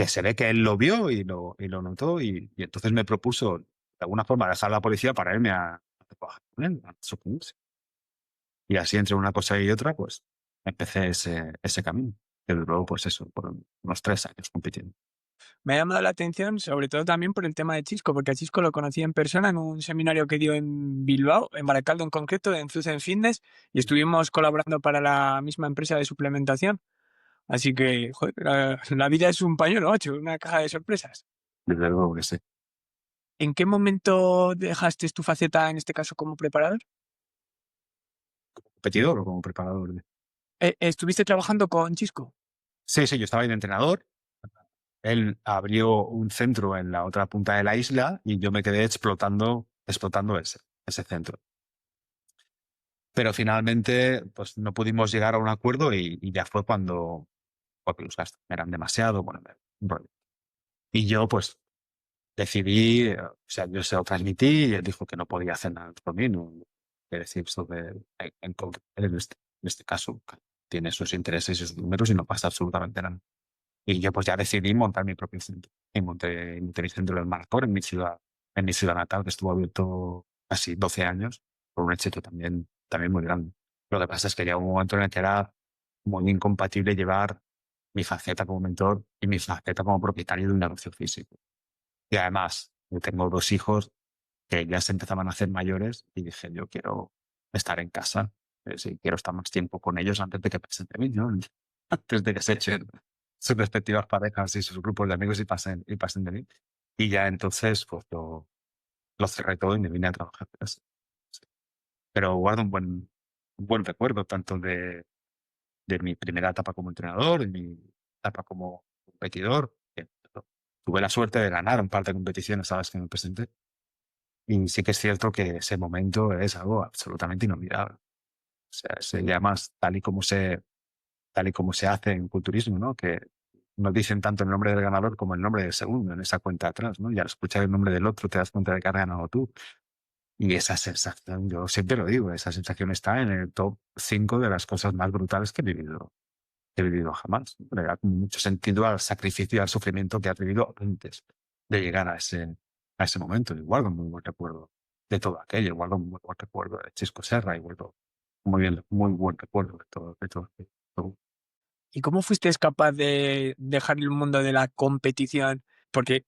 se ve que él lo vio y lo notó y entonces me propuso de alguna forma dejar la policía para irme a trabajar con él, a su gimnasio. Y así entre una cosa y otra, pues empecé ese camino, que duró pues eso, por unos 3 años compitiendo. Me ha llamado la atención, sobre todo también por el tema de Chisco, porque a Chisco lo conocí en persona en un seminario que dio en Bilbao, en Baracaldo en concreto, en Zuzen Fitness, y estuvimos colaborando para la misma empresa de suplementación. Así que, joder, la vida es un pañuelo, macho, una caja de sorpresas. Desde luego que sí. ¿En qué momento dejaste tu faceta, en este caso, como preparador? ¿Competidor o como preparador? ¿Estuviste trabajando con Chisco? Sí, sí, yo estaba ahí de entrenador. Él abrió un centro en la otra punta de la isla y yo me quedé explotando ese centro. Pero finalmente, pues no pudimos llegar a un acuerdo y ya fue porque los gastos eran demasiado, bueno, un rollo. Y yo, pues, decidí, o sea, yo se lo transmití y él dijo que no podía hacer nada por mí, no que decir sobre, en concreto, en este caso, tiene sus intereses y sus números y no pasa absolutamente nada. Y yo pues ya decidí montar mi propio centro. Y monté mi centro del Marcor en mi ciudad natal, que estuvo abierto casi 12 años, por un éxito también muy grande. Lo que pasa es que llegó un momento en el que era muy incompatible llevar mi faceta como mentor y mi faceta como propietario de un negocio físico. Y además, yo tengo 2 hijos que ya se empezaban a hacer mayores y dije, yo quiero estar en casa, sí, quiero estar más tiempo con ellos antes de que pasen de mí, ¿no? Antes de que se echen sus respectivas parejas y sus grupos de amigos y pasen de mí. Y ya entonces, pues lo cerré todo y me vine a trabajar. Sí. Pero guardo un buen recuerdo tanto de mi primera etapa como entrenador, de mi etapa como competidor. Que tuve la suerte de ganar un par de competiciones a las que me presenté. Y sí que es cierto que ese momento es algo absolutamente inolvidable. O sea, se llama tal y como se hace en culturismo, ¿no? Que no dicen tanto el nombre del ganador como el nombre del segundo en esa cuenta atrás, ¿no? Y al escuchar el nombre del otro te das cuenta de que has ganado tú. Y esa sensación, yo siempre lo digo, esa sensación está en el top 5 de las cosas más brutales que he vivido jamás. Le da como mucho sentido al sacrificio y al sufrimiento que ha tenido antes de llegar a ese momento. Y guardo un muy buen recuerdo de todo aquello, guardo un muy buen recuerdo de Chisco Serra y guardo muy buen recuerdo de todo aquello. ¿Y cómo fuiste capaz de dejar el mundo de la competición? Porque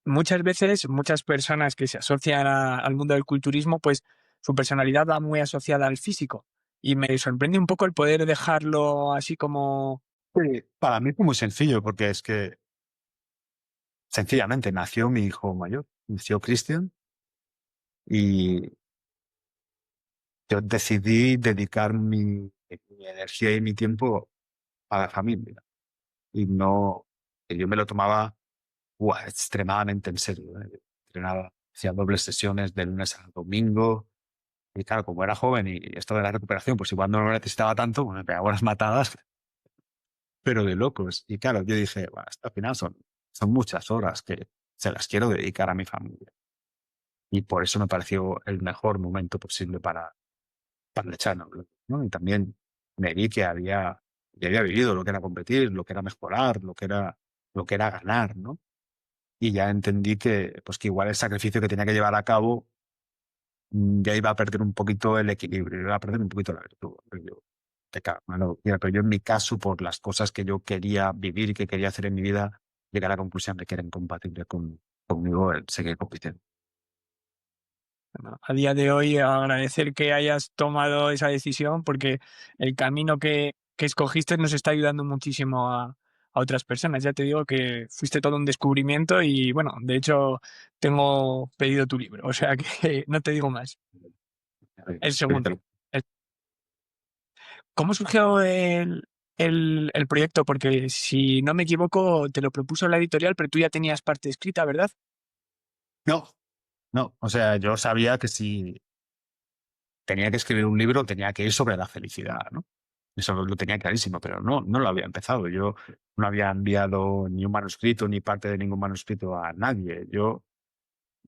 muchas veces, muchas personas que se asocian al mundo del culturismo, pues su personalidad va muy asociada al físico. Y me sorprende un poco el poder dejarlo así como... Sí, para mí fue muy sencillo, porque es que sencillamente nació mi hijo mayor, nació Cristian, y yo decidí dedicar mi energía y mi tiempo a la familia. Y no, que yo me lo tomaba extremadamente en serio. Entrenaba, hacía dobles sesiones de lunes a domingo. Y claro, como era joven y esto de la recuperación, pues igual no lo necesitaba tanto, pues me pegaba unas matadas, pero de locos. Y claro, yo dije, bueno, hasta al final son muchas horas que se las quiero dedicar a mi familia. Y por eso me pareció el mejor momento posible para echarnos, ¿no? Y también me vi que ya había vivido lo que era competir, lo que era mejorar, lo que era ganar, ¿no? Y ya entendí que igual el sacrificio que tenía que llevar a cabo ya iba a perder un poquito el equilibrio, iba a perder un poquito la virtud. Pero yo en mi caso, por las cosas que yo quería vivir y que quería hacer en mi vida, llegué a la conclusión de que era incompatible conmigo el seguir compitiendo. Bueno, a día de hoy agradecer que hayas tomado esa decisión porque el camino que escogiste nos está ayudando muchísimo a otras personas. Ya te digo que fuiste todo un descubrimiento y bueno, de hecho tengo pedido tu libro, o sea que no te digo más. El segundo. El- ¿Cómo surgió el proyecto? Porque si no me equivoco te lo propuso la editorial, pero tú ya tenías parte escrita, ¿verdad? No, no. O sea, yo sabía que si tenía que escribir un libro, tenía que ir sobre la felicidad, ¿no? Eso lo tenía clarísimo, pero no lo había empezado. Yo no había enviado ni un manuscrito ni parte de ningún manuscrito a nadie. Yo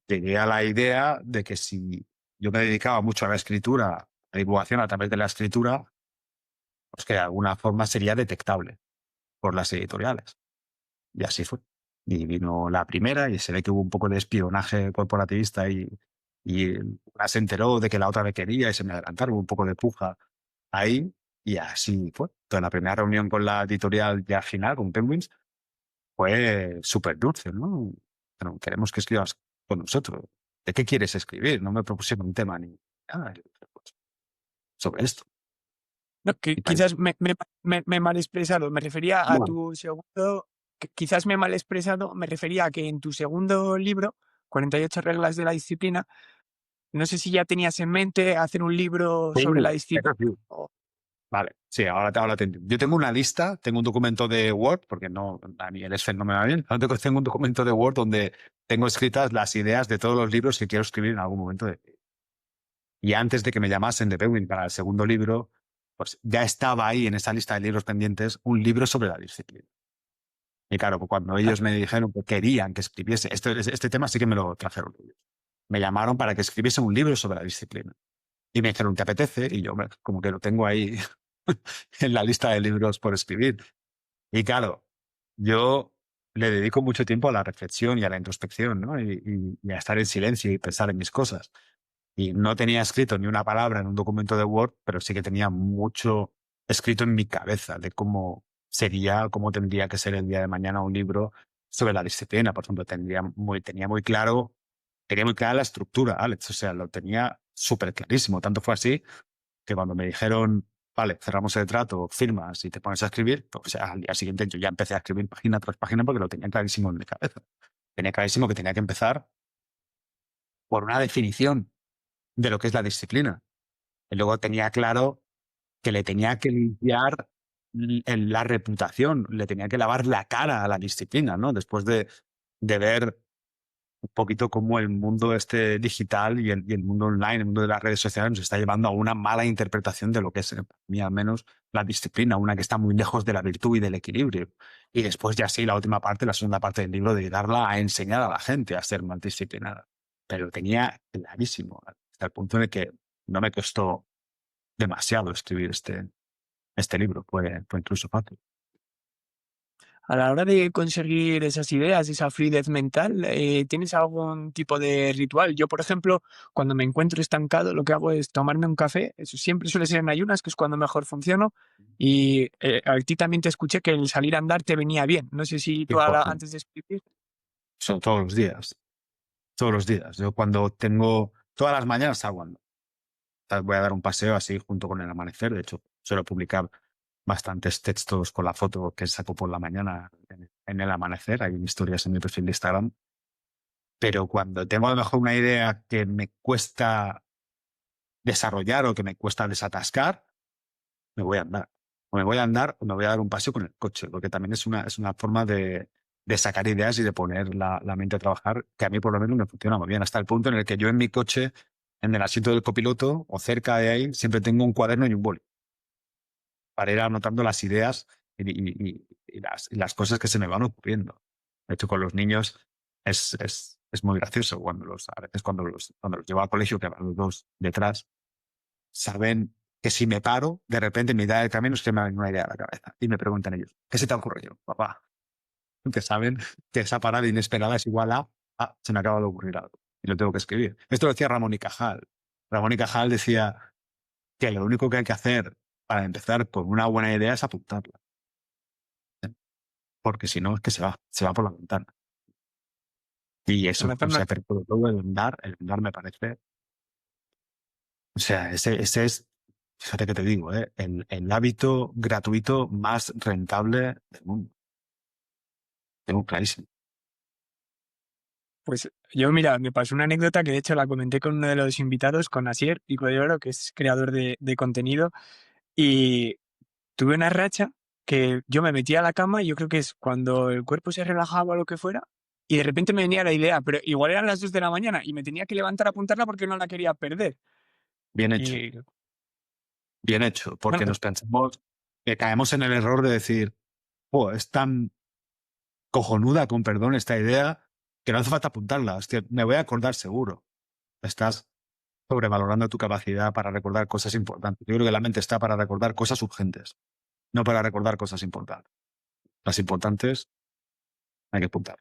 llegué a la idea de que si yo me dedicaba mucho a la escritura, a la divulgación a través de la escritura, pues que de alguna forma sería detectable por las editoriales. Y así fue. Y vino la primera y se ve que hubo un poco de espionaje corporativista y una se enteró de que la otra me quería y se me adelantaron, un poco de puja ahí y así fue. Entonces la primera reunión con la editorial ya final, con Penguins, fue súper dulce, ¿no? Pero queremos que escribas con nosotros. ¿De qué quieres escribir? No me propusieron un tema ni nada. Yo dije, pues, sobre esto. No, Y quizás me he mal expresado. Me refería a bueno, tu segundo. Quizás me he mal expresado. Me refería a que en tu segundo libro, 48 reglas de la disciplina, no sé si ya tenías en mente hacer un libro sí, sobre la eso disciplina. sí. Vale, sí, ahora te entiendo. Yo tengo una lista, tengo un documento de Word, porque no, a mí el Excel no me va bien. Tengo un documento de Word donde tengo escritas las ideas de todos los libros que quiero escribir en algún momento de mi vida. Y antes de que me llamasen de Penguin para el segundo libro, pues ya estaba ahí en esa lista de libros pendientes un libro sobre la disciplina. Y claro, pues cuando ellos me dijeron que querían que escribiese, este tema sí que me lo trajeron ellos. Me llamaron para que escribiese un libro sobre la disciplina. Y me dijeron, ¿te apetece? Y yo, como que lo tengo ahí en la lista de libros por escribir. Y claro, yo le dedico mucho tiempo a la reflexión y a la introspección, ¿no? Y a estar en silencio y pensar en mis cosas. Y no tenía escrito ni una palabra en un documento de Word, pero sí que tenía mucho escrito en mi cabeza de cómo sería, cómo tendría que ser el día de mañana un libro sobre la disciplina. Por ejemplo, tenía muy clara la estructura, Alex. O sea, lo tenía súper clarísimo. Tanto fue así que cuando me dijeron, vale, cerramos el trato, firmas y te pones a escribir, pues o sea, al día siguiente yo ya empecé a escribir página tras página porque lo tenía clarísimo en mi cabeza. Tenía clarísimo que tenía que empezar por una definición de lo que es la disciplina. Y luego tenía claro que le tenía que limpiar en la reputación, le tenía que lavar la cara a la disciplina, ¿no? Después de ver un poquito cómo el mundo este digital y el mundo online, el mundo de las redes sociales nos está llevando a una mala interpretación de lo que es, para mí al menos, la disciplina, una que está muy lejos de la virtud y del equilibrio. Y después ya sí, la última parte, la segunda parte del libro, de darla a enseñar a la gente a ser más disciplinada. Pero lo tenía clarísimo, hasta el punto en el que no me costó demasiado escribir este libro, fue incluso fácil. A la hora de conseguir esas ideas, esa fluidez mental, ¿tienes algún tipo de ritual? Yo, por ejemplo, cuando me encuentro estancado, lo que hago es tomarme un café. Eso siempre suele ser en ayunas, que es cuando mejor funciono. Y a ti también te escuché que el salir a andar te venía bien. No sé si tú Importante. antes de escribir. Son todos los días, todos los días. Yo cuando tengo, todas las mañanas hago andar. Voy a dar un paseo así junto con el amanecer. De hecho, suelo publicar bastantes textos con la foto que saco por la mañana en el amanecer. Hay historias en mi perfil de Instagram. Pero cuando tengo a lo mejor una idea que me cuesta desarrollar o que me cuesta desatascar, me voy a andar. O me voy a andar o me voy a dar un paseo con el coche, porque también es una forma de sacar ideas y de poner la mente a trabajar, que a mí por lo menos me funciona muy bien, hasta el punto en el que yo en mi coche, en el asiento del copiloto o cerca de ahí, siempre tengo un cuaderno y un boli para ir anotando las ideas y las cosas que se me van ocurriendo. De hecho, con los niños es muy gracioso a veces cuando los llevo al colegio, que van los dos detrás, saben que si me paro, de repente en mitad del camino es que me da una idea a la cabeza. Y me preguntan ellos, ¿qué se te ha ocurrido, papá? Que saben que esa parada inesperada es igual a, se me acaba de ocurrir algo. Y lo tengo que escribir. Esto lo decía Ramón y Cajal. Ramón y Cajal decía que lo único que hay que hacer para empezar con una buena idea es apuntarla. Porque si no, es que se va por la ventana. Y eso, o sea, pero sobre todo el andar me parece, o sea, ese es, fíjate que te digo, el hábito gratuito más rentable del mundo. Tengo clarísimo. Pues yo, mira, me pasó una anécdota que de hecho la comenté con uno de los invitados, con Asier Pico de Oro, que es creador de contenido, y tuve una racha que yo me metía a la cama y yo creo que es cuando el cuerpo se relajaba o lo que fuera, y de repente me venía la idea, pero igual eran las 2 de la mañana y me tenía que levantar a apuntarla porque no la quería perder. Bien hecho, Y bien hecho, porque bueno, nos pensamos que caemos en el error de decir, oh, es tan cojonuda, con perdón, esta idea, que no hace falta apuntarla. Hostia, me voy a acordar seguro. Estás sobrevalorando tu capacidad para recordar cosas importantes. Yo creo que la mente está para recordar cosas urgentes, no para recordar cosas importantes. Las importantes hay que apuntar.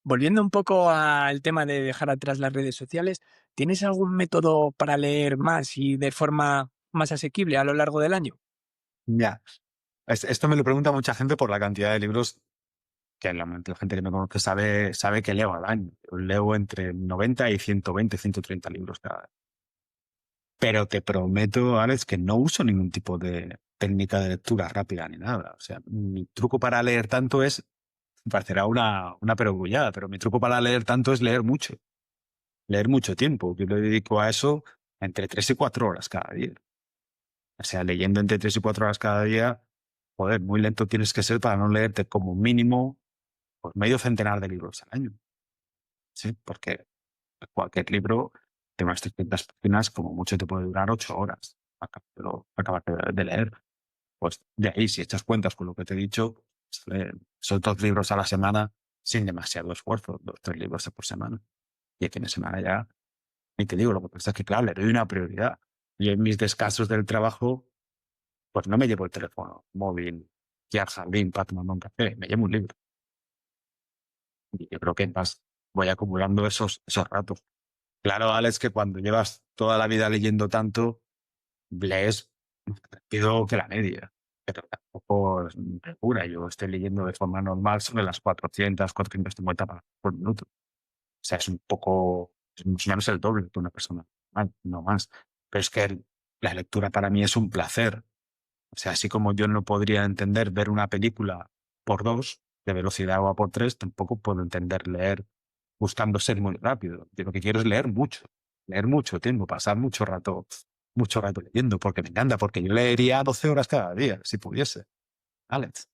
volviendo un poco al tema de dejar atrás las redes sociales, ¿tienes algún método para leer más y de forma más asequible a lo largo del año? Ya. Esto me lo pregunta mucha gente por la cantidad de libros que la gente que me conoce sabe que leo al año. Yo leo entre 90 y 120, 130 libros cada año. Pero te prometo, Alex, que no uso ningún tipo de técnica de lectura rápida ni nada. O sea, mi truco para leer tanto es, parecerá una perogrullada, pero mi truco para leer tanto es leer mucho tiempo. Yo le dedico a eso entre 3 y 4 horas cada día. O sea, leyendo entre 3 y 4 horas cada día, joder, muy lento tienes que ser para no leerte como mínimo pues, medio centenar de libros al año. Sí, porque cualquier libro de unas 300 páginas, como mucho te puede durar 8 horas. Acabar de leer. Pues de ahí, si echas cuentas con lo que te he dicho, son 2 libros a la semana sin demasiado esfuerzo, 2, 3 libros por semana. Y el fin de semana ya, y te digo, lo que pasa es que, claro, le doy una prioridad. Y en mis descansos del trabajo, pues no me llevo el teléfono móvil, y al jardín para tomarme un café, me llevo un libro. Y yo creo que más voy acumulando esos ratos. Claro, Alex, que cuando llevas toda la vida leyendo tanto, lees más rápido que la media. Pero tampoco es locura. Yo estoy leyendo de forma normal sobre las 400, 450 palabras por minuto. O sea, es un poco, es más o menos el doble de una persona normal, no más. Pero es que la lectura para mí es un placer. O sea, así como yo no podría entender ver una película por 2 de velocidad o a por 3, tampoco puedo entender leer buscando ser muy rápido. Yo lo que quiero es leer mucho tiempo, pasar mucho rato leyendo, porque me encanta, porque yo leería 12 horas cada día, si pudiese. Alex,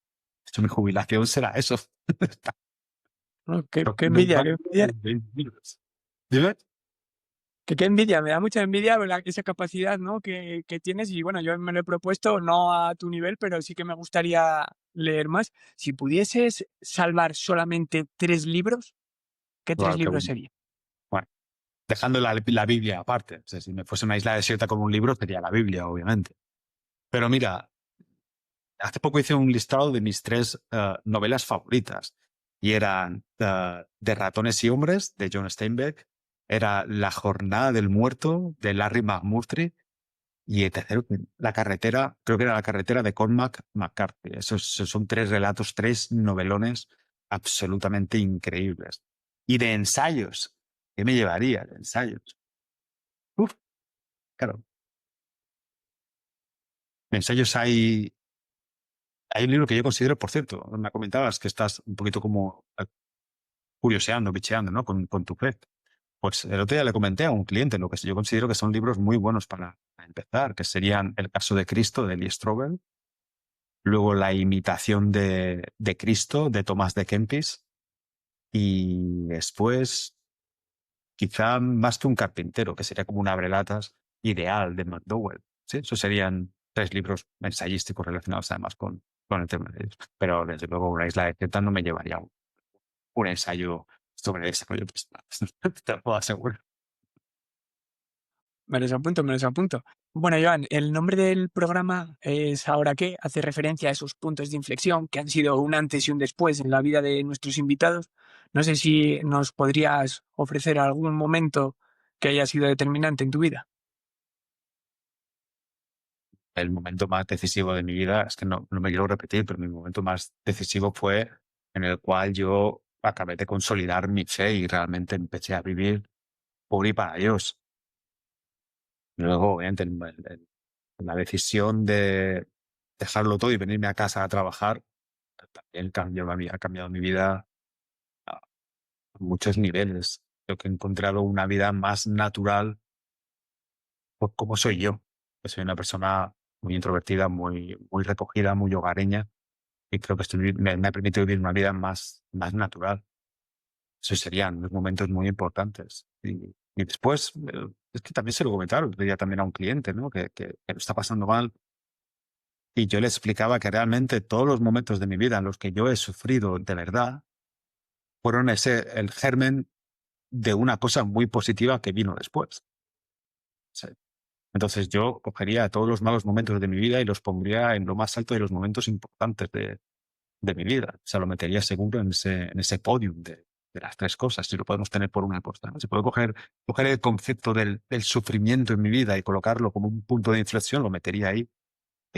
de hecho, mi jubilación será eso. Oh, Pero qué no envidia, más qué envidia. de 20 libros. Dime. Que qué envidia, me da mucha envidia esa capacidad, ¿no? que tienes y bueno, yo me lo he propuesto no a tu nivel, pero sí que me gustaría leer más. Si pudieses salvar solamente 3 libros, ¿qué 3 Wow, qué libros bueno. serían? Bueno, dejando la Biblia aparte. O sea, si me fuese una isla desierta como un libro, sería la Biblia, obviamente. Pero mira, hace poco hice un listado de mis 3 novelas favoritas. Y eran De ratones y hombres, de John Steinbeck. Era La jornada del muerto, de Larry McMurtry. Y el tercero, La carretera, creo que era La carretera de Cormac McCarthy. Esos son 3 relatos, 3 novelones absolutamente increíbles. Y de ensayos, ¿qué me llevaría de ensayos? Uf, claro. De ensayos hay un libro que yo considero, por cierto, me comentabas que estás un poquito como curioseando, bicheando, ¿no? Con tu fe. Pues el otro día le comenté a un cliente lo que yo considero que son libros muy buenos para empezar, que serían El caso de Cristo, de Lee Strobel, luego La imitación de Cristo, de Tomás de Kempis, y después, quizá Más que un carpintero, que sería como un abrelatas ideal de McDowell. Sí, esos serían 3 libros ensayísticos relacionados además con el tema de ellos. Pero desde luego Una isla desierta no me llevaría un ensayo sobre desarrollo personal. Te lo puedo asegurar. Me los apunto, me los apunto. Bueno, Joan, el nombre del programa es Ahora qué, hace referencia a esos puntos de inflexión que han sido un antes y un después en la vida de nuestros invitados. No sé si nos podrías ofrecer algún momento que haya sido determinante en tu vida. El momento más decisivo de mi vida, es que no me quiero repetir, pero mi momento más decisivo fue en el cual yo acabé de consolidar mi fe y realmente empecé a vivir por y para Dios. Luego, obviamente, la decisión de dejarlo todo y venirme a casa a trabajar también ha cambiado mi vida a muchos niveles. Creo que he encontrado una vida más natural por cómo soy yo. Que soy una persona muy introvertida, muy recogida, muy hogareña. y creo que me ha permitido vivir una vida más natural. Eso serían unos momentos muy importantes. Y después, es que también se lo comentaron, otro día también a un cliente, ¿no? Que lo está pasando mal. Y yo le explicaba que realmente todos los momentos de mi vida en los que yo he sufrido de verdad fueron el germen de una cosa muy positiva que vino después. Sí. Entonces yo cogería todos los malos momentos de mi vida y los pondría en lo más alto de los momentos importantes de mi vida. O sea, lo metería seguro en ese podium de las tres cosas, si lo podemos tener por una cosa, ¿no? Si puedo coger el concepto del sufrimiento en mi vida y colocarlo como un punto de inflexión, lo metería ahí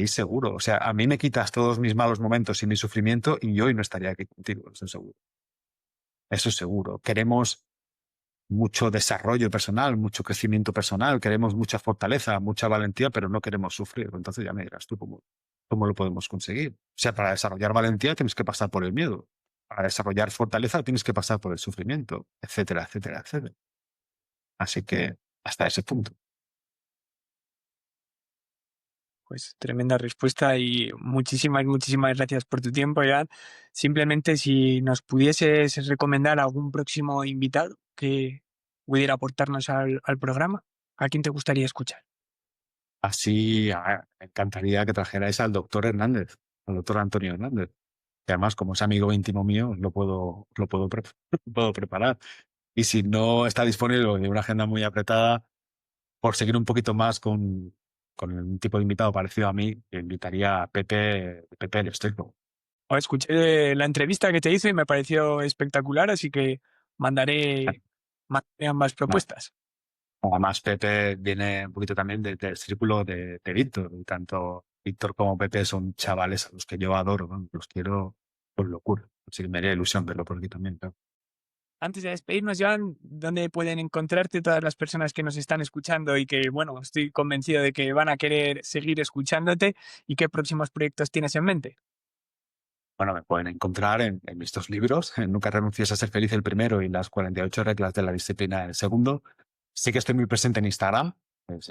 seguro. O sea, a mí me quitas todos mis malos momentos y mi sufrimiento y yo hoy no estaría aquí contigo, eso seguro. Eso seguro. Queremos mucho desarrollo personal, mucho crecimiento personal, queremos mucha fortaleza, mucha valentía, pero no queremos sufrir. Entonces ya me dirás tú cómo lo podemos conseguir. O sea, para desarrollar valentía tienes que pasar por el miedo. Para desarrollar fortaleza tienes que pasar por el sufrimiento, etcétera, etcétera, etcétera. Así que hasta ese punto. Pues tremenda respuesta y muchísimas gracias por tu tiempo, Iván. Simplemente si nos pudieses recomendar algún próximo invitado que pudiera aportarnos al programa, ¿a quién te gustaría escuchar? Así me encantaría que trajerais al doctor Hernández, al doctor Antonio Hernández. Que además, como es amigo íntimo mío, puedo preparar. Y si no está disponible o de una agenda muy apretada, por seguir un poquito más con un tipo de invitado parecido a mí, invitaría a Pepe el Estoico. Escuché la entrevista que te hizo y me pareció espectacular, así que mandaré ambas propuestas. Además, Pepe viene un poquito también del círculo de Víctor. Y tanto Víctor como Pepe son chavales a los que yo adoro, ¿no? Los quiero por locura. Así que me haría ilusión verlo por aquí también, claro. Antes de despedirnos, Joan, ¿dónde pueden encontrarte todas las personas que nos están escuchando y que, bueno, estoy convencido de que van a querer seguir escuchándote y qué próximos proyectos tienes en mente? Bueno, me pueden encontrar en mis dos libros, en Nunca renuncies a ser feliz el primero y las 48 reglas de la disciplina el segundo. Sí que estoy muy presente en Instagram. Es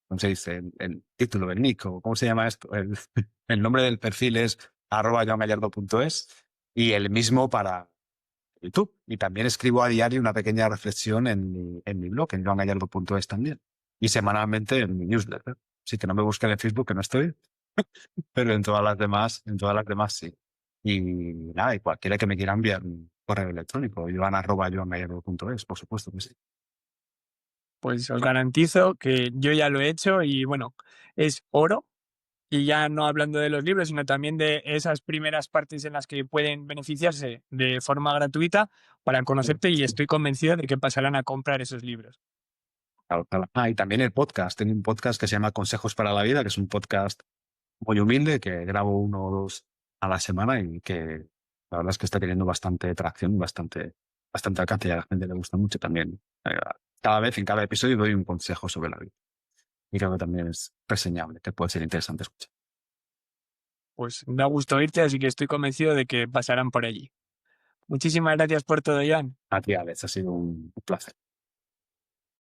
¿cómo se dice? El título, el nick, o ¿cómo se llama esto? El nombre del perfil es @joangallardo.es y el mismo para YouTube. Y también escribo a diario una pequeña reflexión en mi blog, en joangallardo.es también. Y semanalmente en mi newsletter. Así que no me busquen en Facebook, que no estoy, pero en todas las demás sí. Y nada, y cualquiera que me quiera enviar un correo electrónico, joan@joangallardo.es, por supuesto que sí. Pues os garantizo que yo ya lo he hecho y, bueno, es oro. Y ya no hablando de los libros, sino también de esas primeras partes en las que pueden beneficiarse de forma gratuita para conocerte y estoy convencido de que pasarán a comprar esos libros. Claro, claro. Y también el podcast. Tengo un podcast que se llama Consejos para la Vida, que es un podcast muy humilde, que grabo 1 o 2 a la semana y que la verdad es que está teniendo bastante tracción, bastante alcance y a la gente le gusta mucho también. Cada vez, en cada episodio, doy un consejo sobre la vida. Y creo que también es reseñable, que puede ser interesante escuchar. Pues da gusto oírte, así que estoy convencido de que pasarán por allí. Muchísimas gracias por todo, Iván. A ti, Alex, ha sido un placer.